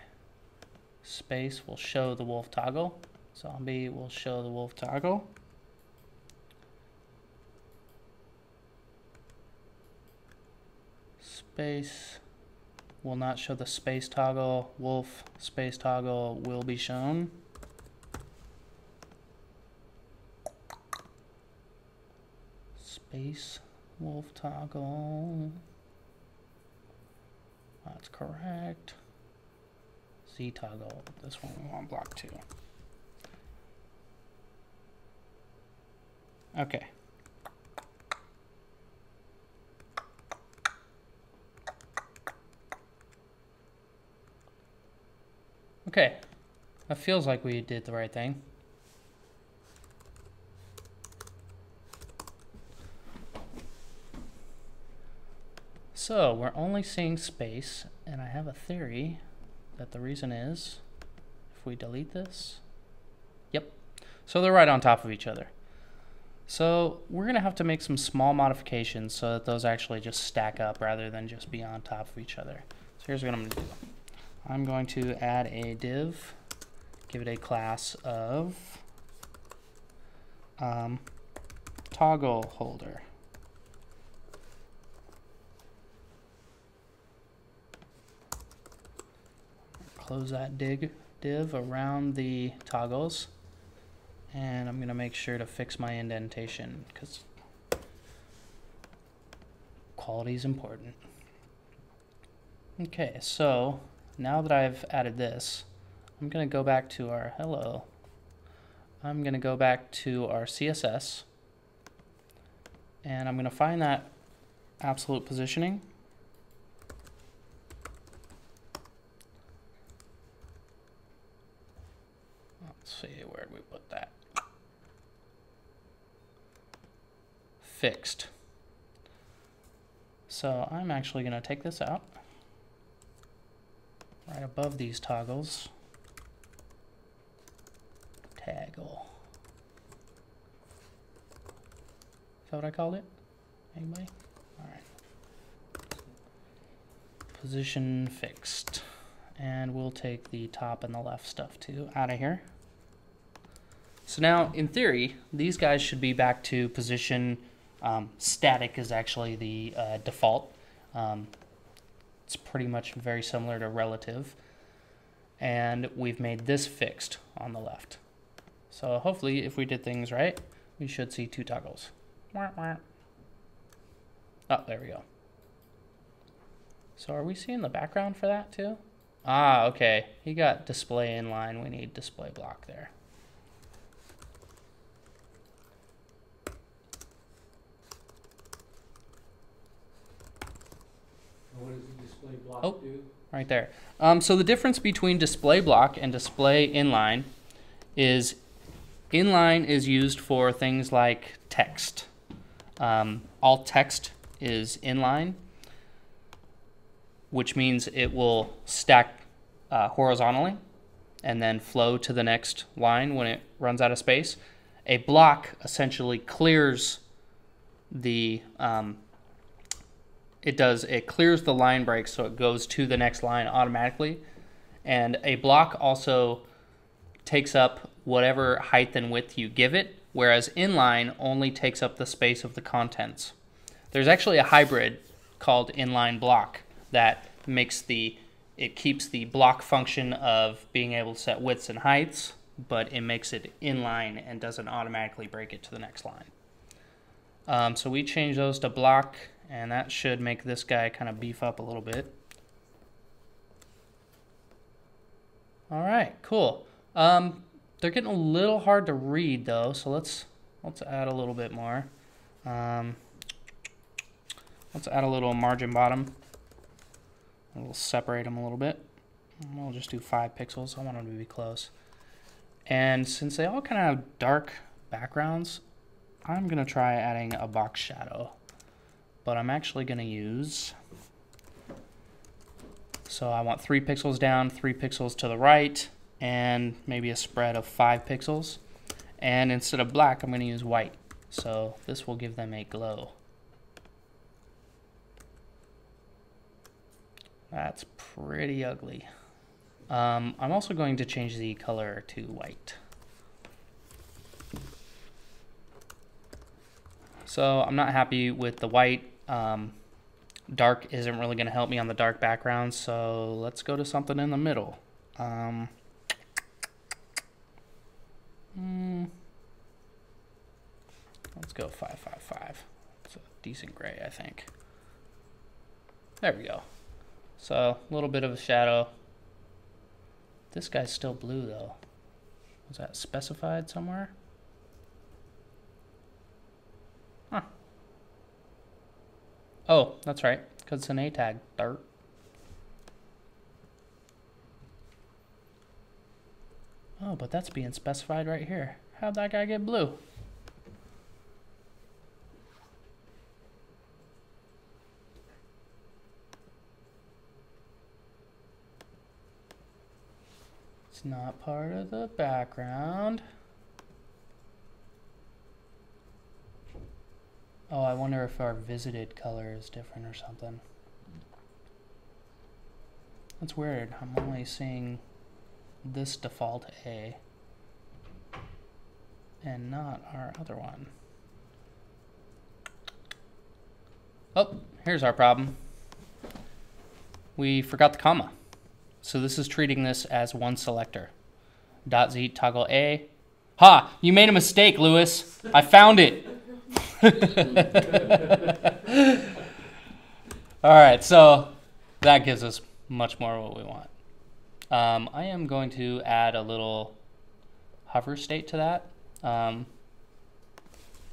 Space will show the wolf toggle. Zombie will show the wolf toggle. Space will not show the space toggle. Wolf space toggle will be shown. Space wolf toggle. That's correct. Z toggle. This one we want block 2. Okay. Okay, that feels like we did the right thing. So we're only seeing space, and I have a theory that the reason is if we delete this, yep, so they're right on top of each other. So we're gonna have to make some small modifications so that those actually just stack up rather than just be on top of each other. So here's what I'm gonna do. I'm going to add a div, give it a class of toggle holder. Close that div around the toggles, and I'm going to make sure to fix my indentation because quality is important. Okay, so now that I've added this, I'm going to go back to our hello. I'm going to go back to our CSS, and I'm going to find that absolute positioning. Let's see, where did we put that? Fixed. So I'm actually going to take this out. Right above these toggles, toggle. Is that what I called it? Anybody? All right. Position fixed. And we'll take the top and the left stuff too out of here. So now, in theory, these guys should be back to position. Static is actually the default. It's pretty much very similar to relative, and we've made this fixed on the left. So hopefully if we did things right, we should see 2 toggles. Oh, there we go. So are we seeing the background for that too? Ah, okay. He got display inline. We need display block there. What does the display block Oh. do? Right there. So the difference between display block and display inline is inline is used for things like text. All text is inline, which means it will stack horizontally and then flow to the next line when it runs out of space. A block essentially clears the it clears the line break, so it goes to the next line automatically. And a block also takes up whatever height and width you give it, whereas inline only takes up the space of the contents. There's actually a hybrid called inline block that it keeps the block function of being able to set widths and heights, but it makes it inline and doesn't automatically break it to the next line. So we change those to block, and that should make this guy kind of beef up a little bit. All right, cool. They're getting a little hard to read though, so let's add a little bit more. Let's add a little margin bottom. We'll separate them a little bit. We'll just do 5 pixels. I want them to be close. And since they all kind of have dark backgrounds, I'm gonna try adding a box shadow. But I'm actually gonna use, so I want 3 pixels down, 3 pixels to the right, and maybe a spread of 5 pixels. And instead of black, I'm gonna use white. So this will give them a glow. That's pretty ugly. I'm also going to change the color to white. So I'm not happy with the white. Dark isn't really going to help me on the dark background, so let's go to something in the middle. Let's go 555. It's a decent gray, I think. There we go. So a little bit of a shadow. This guy's still blue though. Was that specified somewhere? Huh. Oh, that's right, because it's an A tag. Dirt. Oh, but that's being specified right here. How'd that guy get blue? It's not part of the background. Oh, I wonder if our visited color is different or something. That's weird. I'm only seeing this default A and not our other one. Oh, here's our problem. We forgot the comma. So this is treating this as one selector. .z toggle A. Ha! You made a mistake, Lewis. I found it. All right, so that gives us much more what we want. I am going to add a little hover state to that.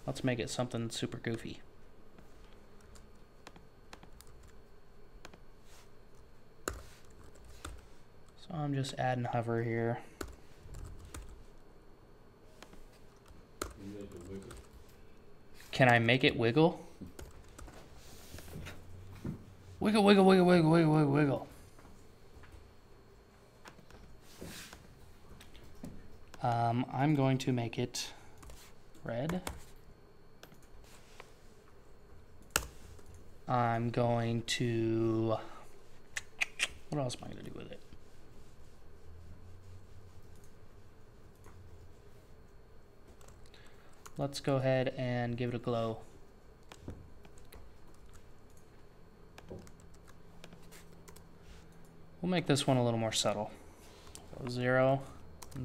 Let's make it something super goofy. So I'm just adding hover here. Can I make it wiggle? Wiggle, wiggle, wiggle, wiggle, wiggle, wiggle, wiggle. I'm going to make it red. I'm going to, what else am I going to do with it? Let's go ahead and give it a glow. We'll make this one a little more subtle. So 0,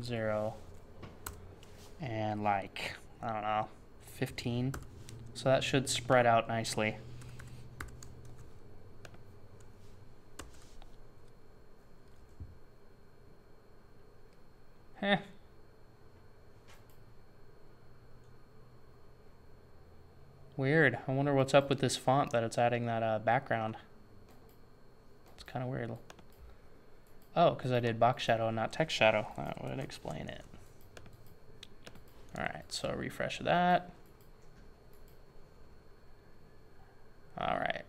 0, and like, I don't know, 15. So that should spread out nicely. Heh. Weird. I wonder what's up with this font that it's adding that background. It's kind of weird. Oh, because I did box shadow and not text shadow. That would explain it. Alright, so refresh that. Alright.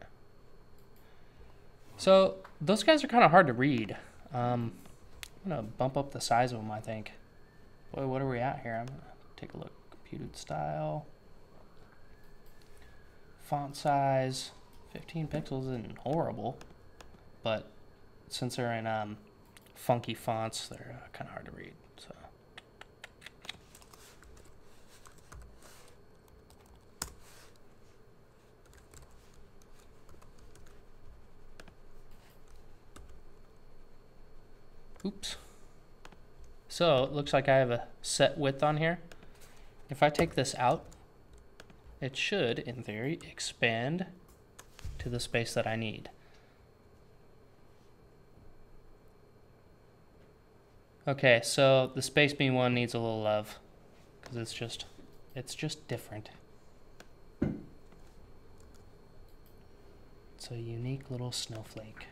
So, those guys are kind of hard to read. I'm going to bump up the size of them, I think. Boy, what are we at here? I'm going to take a look. Computed style. Font size. 15 pixels isn't horrible. But since they're in funky fonts, they're kind of hard to read. So. Oops. So it looks like I have a set width on here. If I take this out, it should, in theory, expand to the space that I need. Okay, so the Space Beam one needs a little love because it's just different. It's a unique little snowflake.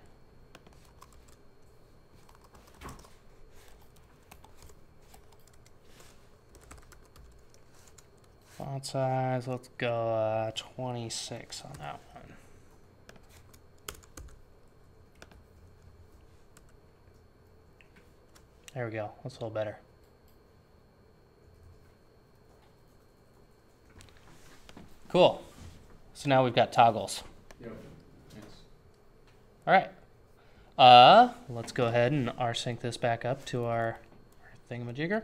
Font size, let's go 26 on that one. There we go, that's a little better. Cool. So now we've got toggles. Yep. Yes. All right. Let's go ahead and rsync this back up to our thingamajigger.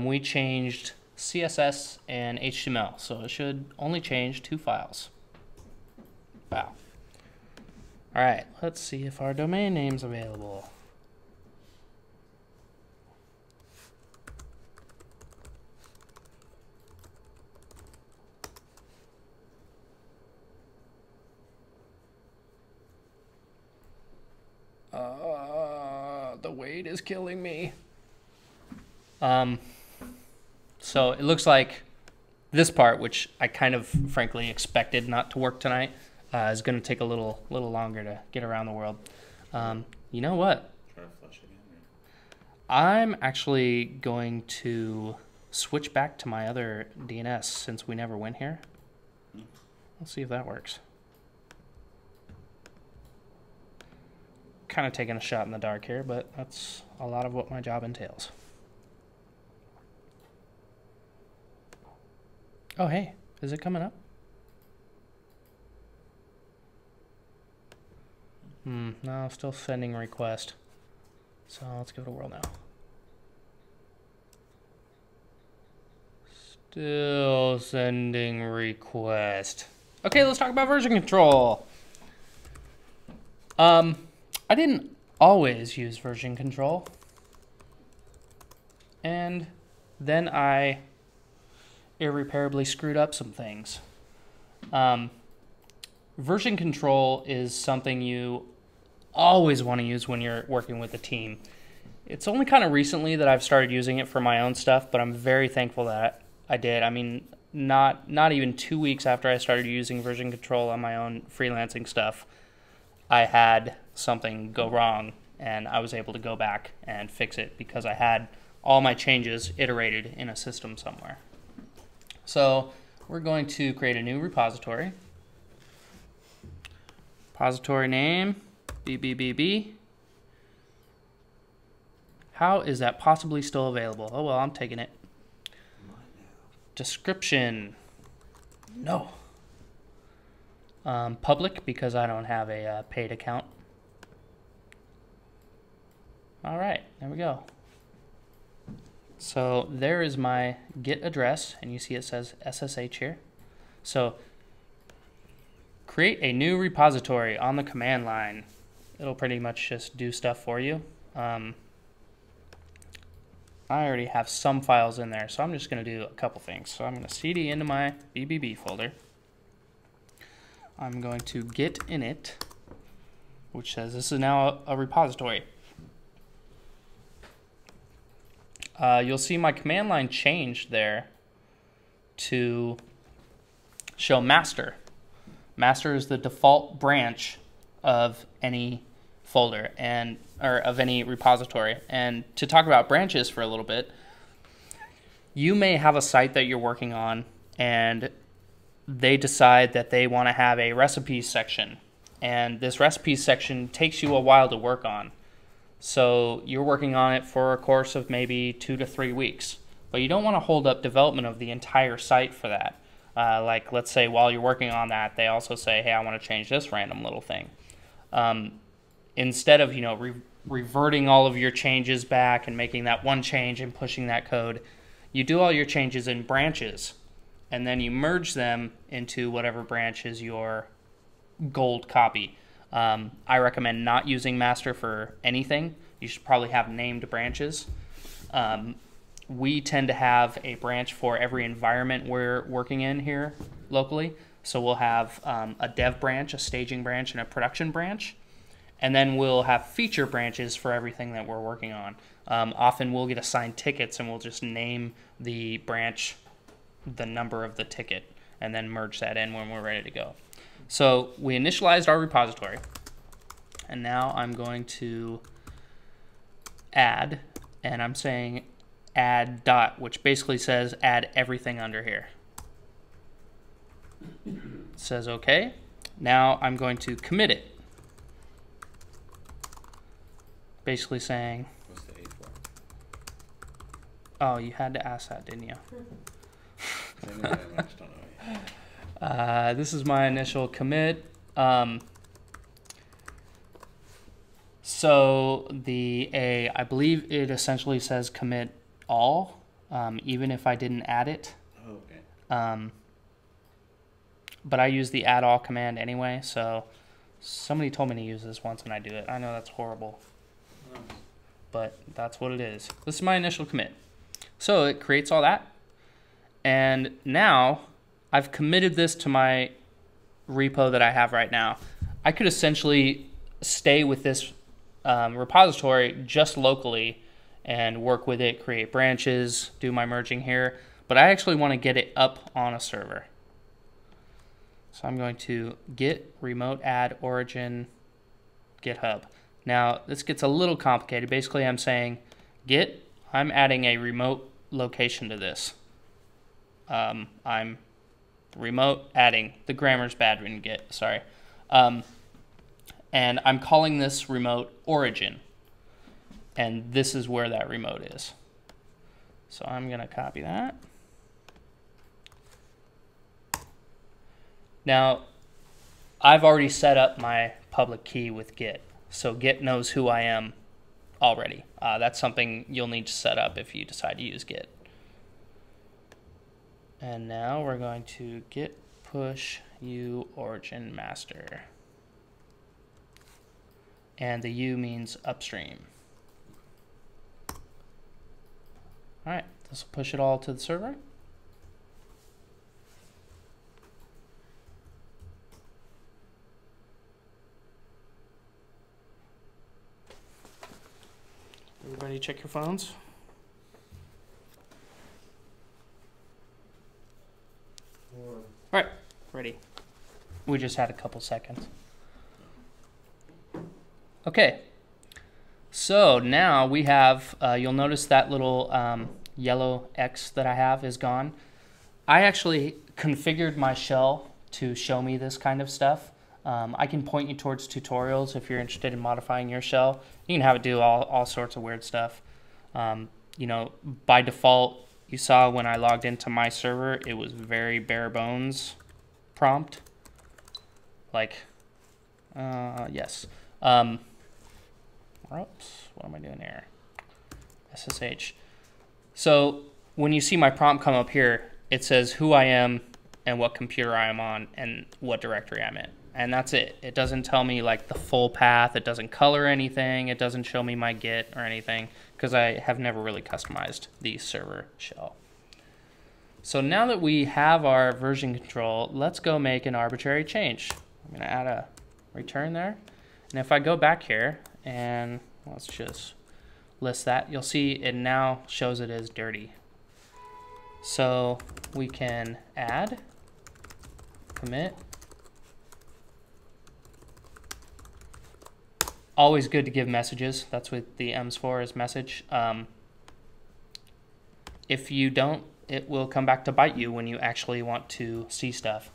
We changed CSS and HTML, so it should only change 2 files. Wow. All right, let's see if our domain name's available. The wait is killing me. So it looks like this part, which I kind of frankly expected not to work tonight, is going to take a little longer to get around the world. You know what? Try to flush again. I'm actually going to switch back to my other DNS since we never went here. Let's see if that works. Kind of taking a shot in the dark here, but that's a lot of what my job entails. Oh, hey, is it coming up? No, still sending request. So let's go to world now. Still sending request. Okay, let's talk about version control. I didn't always use version control. And then I irreparably screwed up some things. Version control is something you always want to use when you're working with a team. It's only kind of recently that I've started using it for my own stuff, but I'm very thankful that I did. I mean, not even 2 weeks after I started using version control on my own freelancing stuff, I had something go wrong, and I was able to go back and fix it because I had all my changes iterated in a system somewhere. So we're going to create a new repository. Repository name, BBBB. How is that possibly still available? Oh, well, I'm taking it. Description, no. Public, because I don't have a paid account. All right, there we go. So there is my Git address, and you see it says SSH here. So create a new repository on the command line. It'll pretty much just do stuff for you. I already have some files in there, so I'm just going to do a couple things. So I'm going to cd into my BBB folder. I'm going to git init, which says this is now a repository. You'll see my command line changed there to show master. Master is the default branch of any folder or of any repository. And to talk about branches for a little bit, you may have a site that you're working on and they decide that they want to have a recipes section. And this recipes section takes you a while to work on. So you're working on it for a course of maybe 2 to 3 weeks. But you don't want to hold up development of the entire site for that. Like, let's say while you're working on that, they also say, hey, I want to change this random little thing. Instead of, reverting all of your changes back and making that one change and pushing that code, you do all your changes in branches. And then you merge them into whatever branch is your gold copy. I recommend not using master for anything. You should probably have named branches. We tend to have a branch for every environment we're working in here locally. So we'll have a dev branch, a staging branch, and a production branch. And then we'll have feature branches for everything that we're working on. Often we'll get assigned tickets and we'll just name the branch the number of the ticket and then merge that in when we're ready to go. So we initialized our repository. And now I'm going to add, and I'm saying add dot, which basically says add everything under here. It says okay. Now I'm going to commit it. Basically saying, What's the A for? oh, you had to ask that, didn't you? I know that, I just don't know. This is my initial commit. So the A, I believe it essentially says commit all, even if I didn't add it. Oh, okay. But I use the add all command anyway, so somebody told me to use this once and I do it. I know that's horrible, but that's what it is. This is my initial commit. So it creates all that. And now I've committed this to my repo that I have right now. I could essentially stay with this repository just locally and work with it, create branches, do my merging here. But I actually want to get it up on a server. So I'm going to git remote add origin GitHub. Now this gets a little complicated. Basically I'm saying git, I'm adding a remote location to this. I'm remote adding, the grammar's bad when git, sorry. And I'm calling this remote origin. And this is where that remote is. So I'm gonna copy that. Now, I've already set up my public key with Git. So Git knows who I am already. That's something you'll need to set up if you decide to use Git. And now we're going to git push u origin master. And the u means upstream. All right, this will push it all to the server. Everybody check your phones. All right, ready. We just had a couple seconds. Okay, so now we have, you'll notice that little yellow X that I have is gone. I actually configured my shell to show me this kind of stuff. I can point you towards tutorials if you're interested in modifying your shell. You can have it do all sorts of weird stuff. You know, by default, you saw when I logged into my server, it was very bare bones prompt. Like, yes. Oops, what am I doing here? SSH. So when you see my prompt come up here, it says who I am and what computer I am on and what directory I'm in. And that's it. It doesn't tell me like the full path. It doesn't color anything. It doesn't show me my Git or anything because because I have never really customized the server shell. So now that we have our version control, let's go make an arbitrary change. I'm going to add a return there. And if I go back here and let's just list that, you'll see it now shows it as dirty. So we can add, commit. Always good to give messages. That's what the M's for, is message. If you don't, it will come back to bite you when you actually want to see stuff.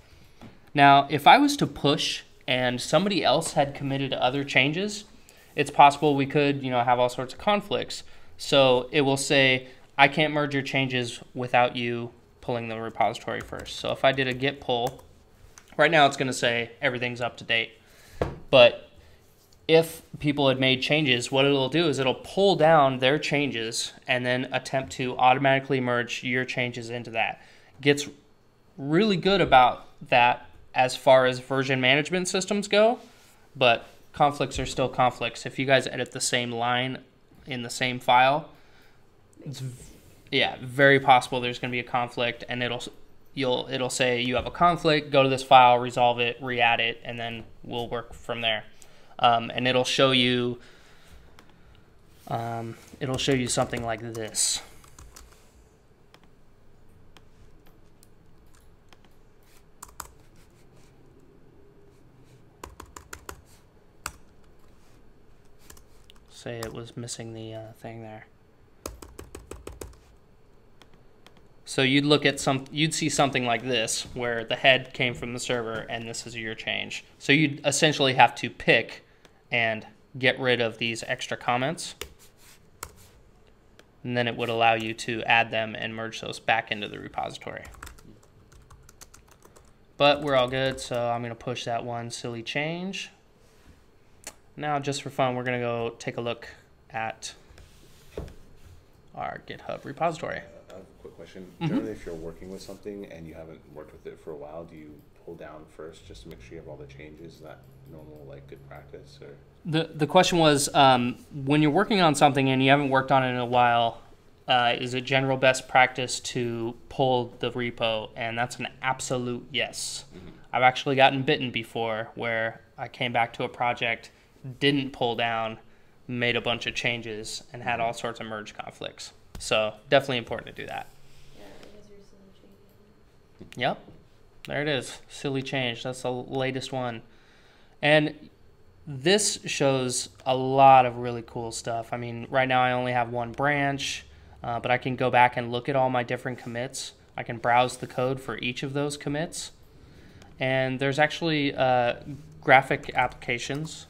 Now, if I was to push and somebody else had committed other changes, it's possible we could, have all sorts of conflicts. So it will say, I can't merge your changes without you pulling the repository first. So if I did a git pull, right now it's going to say everything's up to date. But if people had made changes, what it'll do is it'll pull down their changes and then attempt to automatically merge your changes into that. Gets really good about that as far as version management systems go, but conflicts are still conflicts. If you guys edit the same line in the same file, it's very possible there's going to be a conflict, and it'll say you have a conflict, go to this file, resolve it, re-add it, and then we'll work from there. And it'll show you something like this. Say it was missing the thing there. So you'd see something like this, where the head came from the server and this is your change. So you'd essentially have to pick and get rid of these extra comments, and then it would allow you to add them and merge those back into the repository. But we're all good, so I'm going to push that one silly change. Now, just for fun, we're going to go take a look at our GitHub repository. I have a quick question. Generally, if you're working with something and you haven't worked with it for a while, do you pull down first just to make sure you have all the changes? Is that normal, good practice? Or the question was, when you're working on something and you haven't worked on it in a while, is it general best practice to pull the repo? And that's an absolute yes. I've actually gotten bitten before, where I came back to a project, didn't pull down, made a bunch of changes, and had all sorts of merge conflicts. So definitely important to do that. Yeah, it is your silly change. Yep, there it is. Silly change. That's the latest one. And this shows a lot of really cool stuff. I mean, right now I only have one branch, but I can go back and look at all my different commits. I can browse the code for each of those commits. And there's actually graphic applications.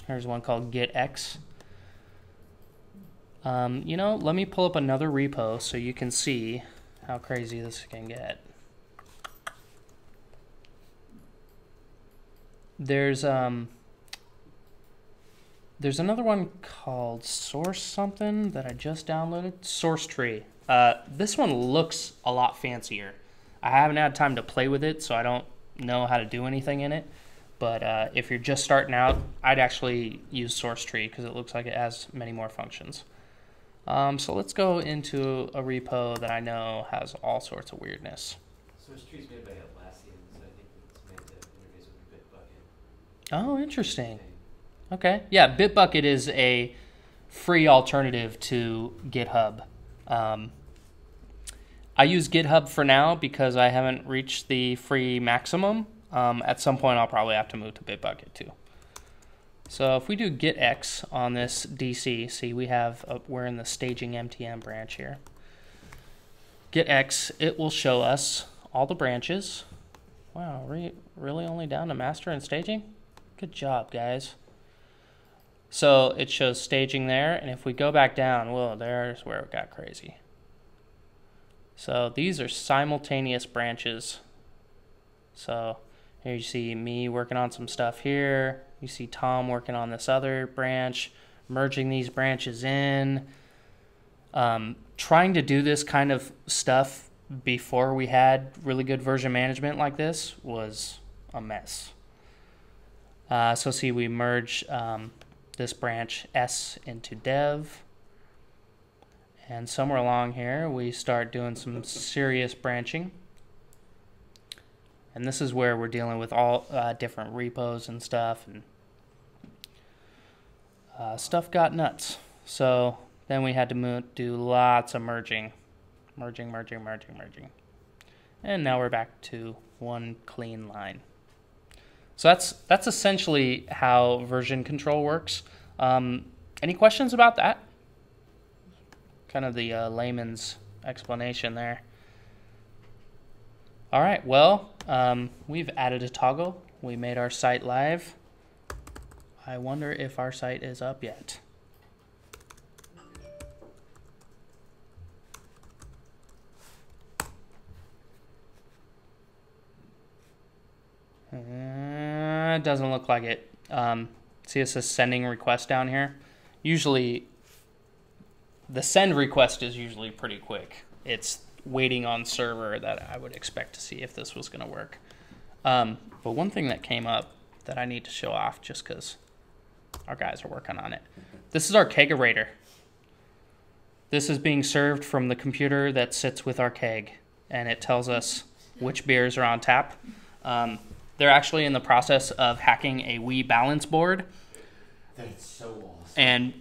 Here's one called GitX. Let me pull up another repo so you can see how crazy this can get. There's another one called Source something that I just downloaded. Source Tree. This one looks a lot fancier. I haven't had time to play with it, so I don't know how to do anything in it. But if you're just starting out, I'd actually use Source Tree because it looks like it has many more functions. So let's go into a repo that I know has all sorts of weirdness. Source Tree is made by Atlassian, so I think it's meant to interface with Bitbucket. Oh, interesting. Okay. Yeah, Bitbucket is a free alternative to GitHub. I use GitHub for now because I haven't reached the free maximum. At some point, I'll probably have to move to Bitbucket too. So if we do GitX on this DC, see we're in the staging MTM branch here. GitX, it will show us all the branches. Wow, really only down to master and staging? Good job, guys. So it shows staging there, and if we go back down, whoa, there's where it got crazy. So these are simultaneous branches. So here you see me working on some stuff here. You see Tom working on this other branch, merging these branches in. Trying to do this kind of stuff before we had really good version management like this was a mess. So see, we merge this branch S into dev. And somewhere along here, we start doing some serious branching. And this is where we're dealing with all different repos and stuff. And stuff got nuts. So then we had to do lots of merging. Merging. And now we're back to one clean line. So that's essentially how version control works. Any questions about that? Kind of the layman's explanation there. All right, well, we've added a toggle. We made our site live. I wonder if our site is up yet. It doesn't look like it. See, it says sending request down here. Usually, the send request is usually pretty quick. It's waiting on server that I would expect to see if this was going to work. But one thing that came up that I need to show off just because our guys are working on it. This is our kegerator. This is being served from the computer that sits with our keg, and it tells us which beers are on tap. They're actually in the process of hacking a Wii balance board. That's so awesome. And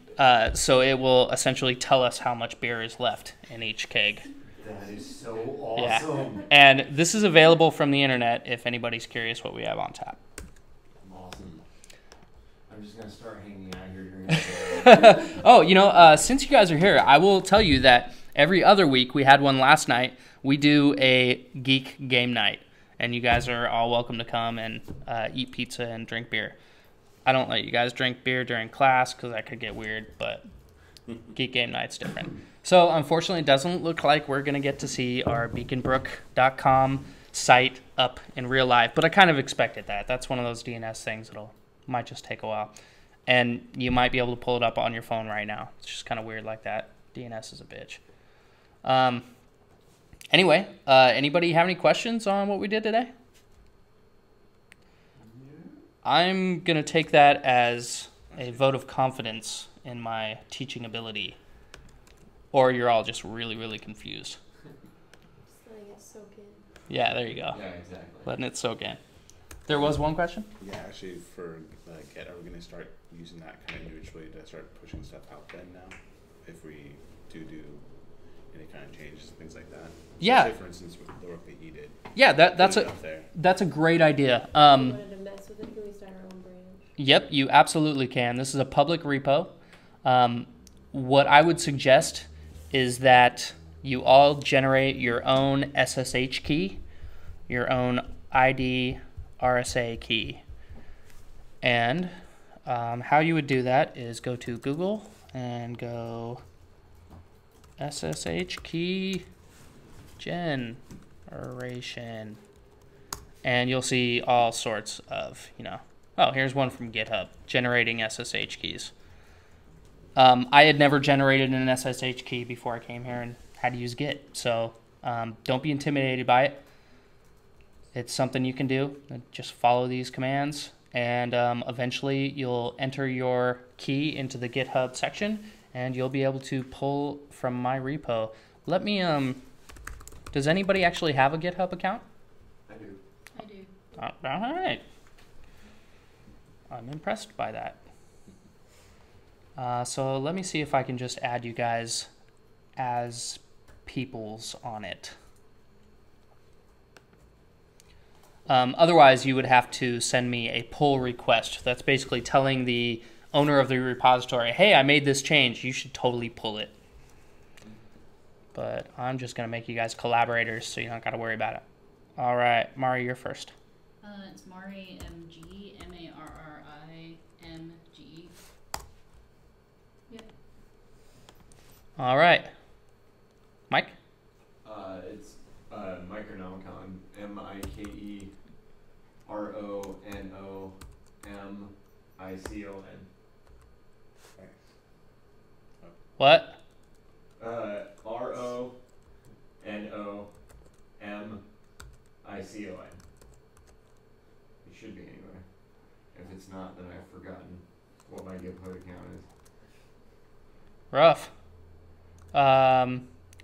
so it will essentially tell us how much beer is left in each keg. That is so awesome. Yeah. And this is available from the internet if anybody's curious what we have on tap. Awesome. I'm just going to start hanging out here during the day. Oh, since you guys are here, I will tell you that every other week, we had one last night, we do a geek game night. And you guys are all welcome to come and eat pizza and drink beer. I don't let you guys drink beer during class because that could get weird, but Geek Game Night's different. So unfortunately, it doesn't look like we're going to get to see our beaconbrook.com site up in real life, but I kind of expected that. That's one of those DNS things that'll might just take a while. And you might be able to pull it up on your phone right now. It's just kind of weird like that. DNS is a bitch. Anyway, anybody have any questions on what we did today? I'm going to take that as a vote of confidence in my teaching ability. Or you're all just really, really confused. Just letting it soak in. Yeah, there you go. Yeah, exactly. Letting it soak in. There was one question? Yeah, actually, for Get, are we going to start using that kind of individually to start pushing stuff out then now? If we do any kind of changes and things like that? Yeah. So say, for instance, with the work that he did. Yeah, that's put it out there. a great idea. If we wanted to mess with it, can we start our own branch? Yep, you absolutely can. This is a public repo. What I would suggest is that you all generate your own SSH key, your own ID RSA key. And how you would do that is go to Google and go SSH key generation. And you'll see all sorts of, oh, here's one from GitHub, generating SSH keys. I had never generated an SSH key before I came here and had to use Git. So don't be intimidated by it. It's something you can do. Just follow these commands. And eventually you'll enter your key into the GitHub section and you'll be able to pull from my repo. Let me, does anybody actually have a GitHub account? I do. I do. All right. I'm impressed by that. So let me see if I can just add you guys as peoples on it. Otherwise, you would have to send me a pull request. That's basically telling the owner of the repository, hey, I made this change. You should totally pull it. But I'm just going to make you guys collaborators so you don't got to worry about it. All right, Mari, you're first. It's Mari MG, MARRIMGE. Yep. All right. Mike? It's Micronomicon, MIKERONOMICON. What? RONOMICON. It should be anyway. If it's not, then I've forgotten what my GitHub account is. Rough.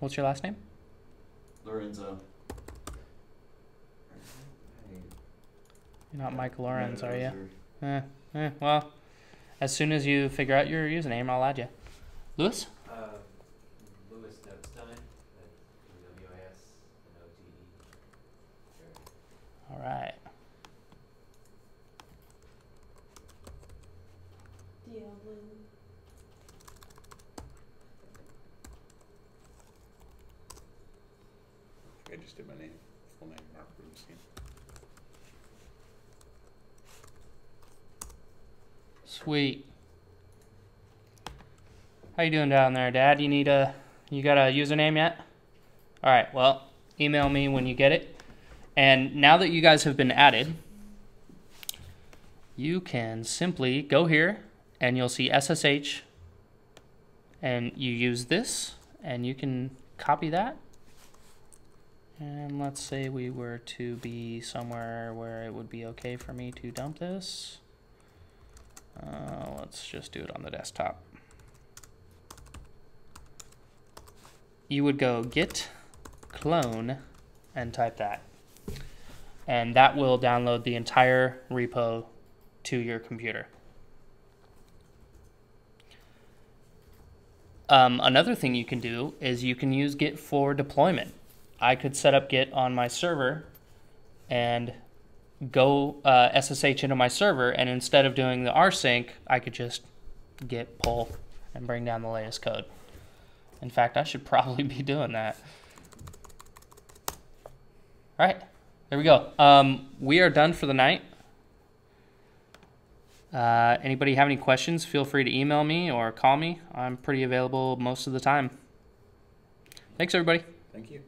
What's your last name? Lorenzo. You're not Mike Lorenz, are you? Well, as soon as you figure out your username, I'll add you. Lewis? Lewis Notestein, W-I-S N-O-T-E. All right. Diablo. I just did my name, full name, Mark Rubenstein. Sweet. How you doing down there, Dad? You got a username yet? All right. Well, email me when you get it. And now that you guys have been added, you can simply go here and you'll see SSH, and you use this, and you can copy that. And let's say we were to be somewhere where it would be okay for me to dump this. Let's just do it on the desktop. You would go git clone and type that. And that will download the entire repo to your computer. Another thing you can do is you can use Git for deployment. I could set up Git on my server and go SSH into my server, and instead of doing the rsync, I could just git pull and bring down the latest code. In fact, I should probably be doing that. All right, there we go. We are done for the night. Anybody have any questions, feel free to email me or call me. I'm pretty available most of the time. Thanks, everybody. Thank you.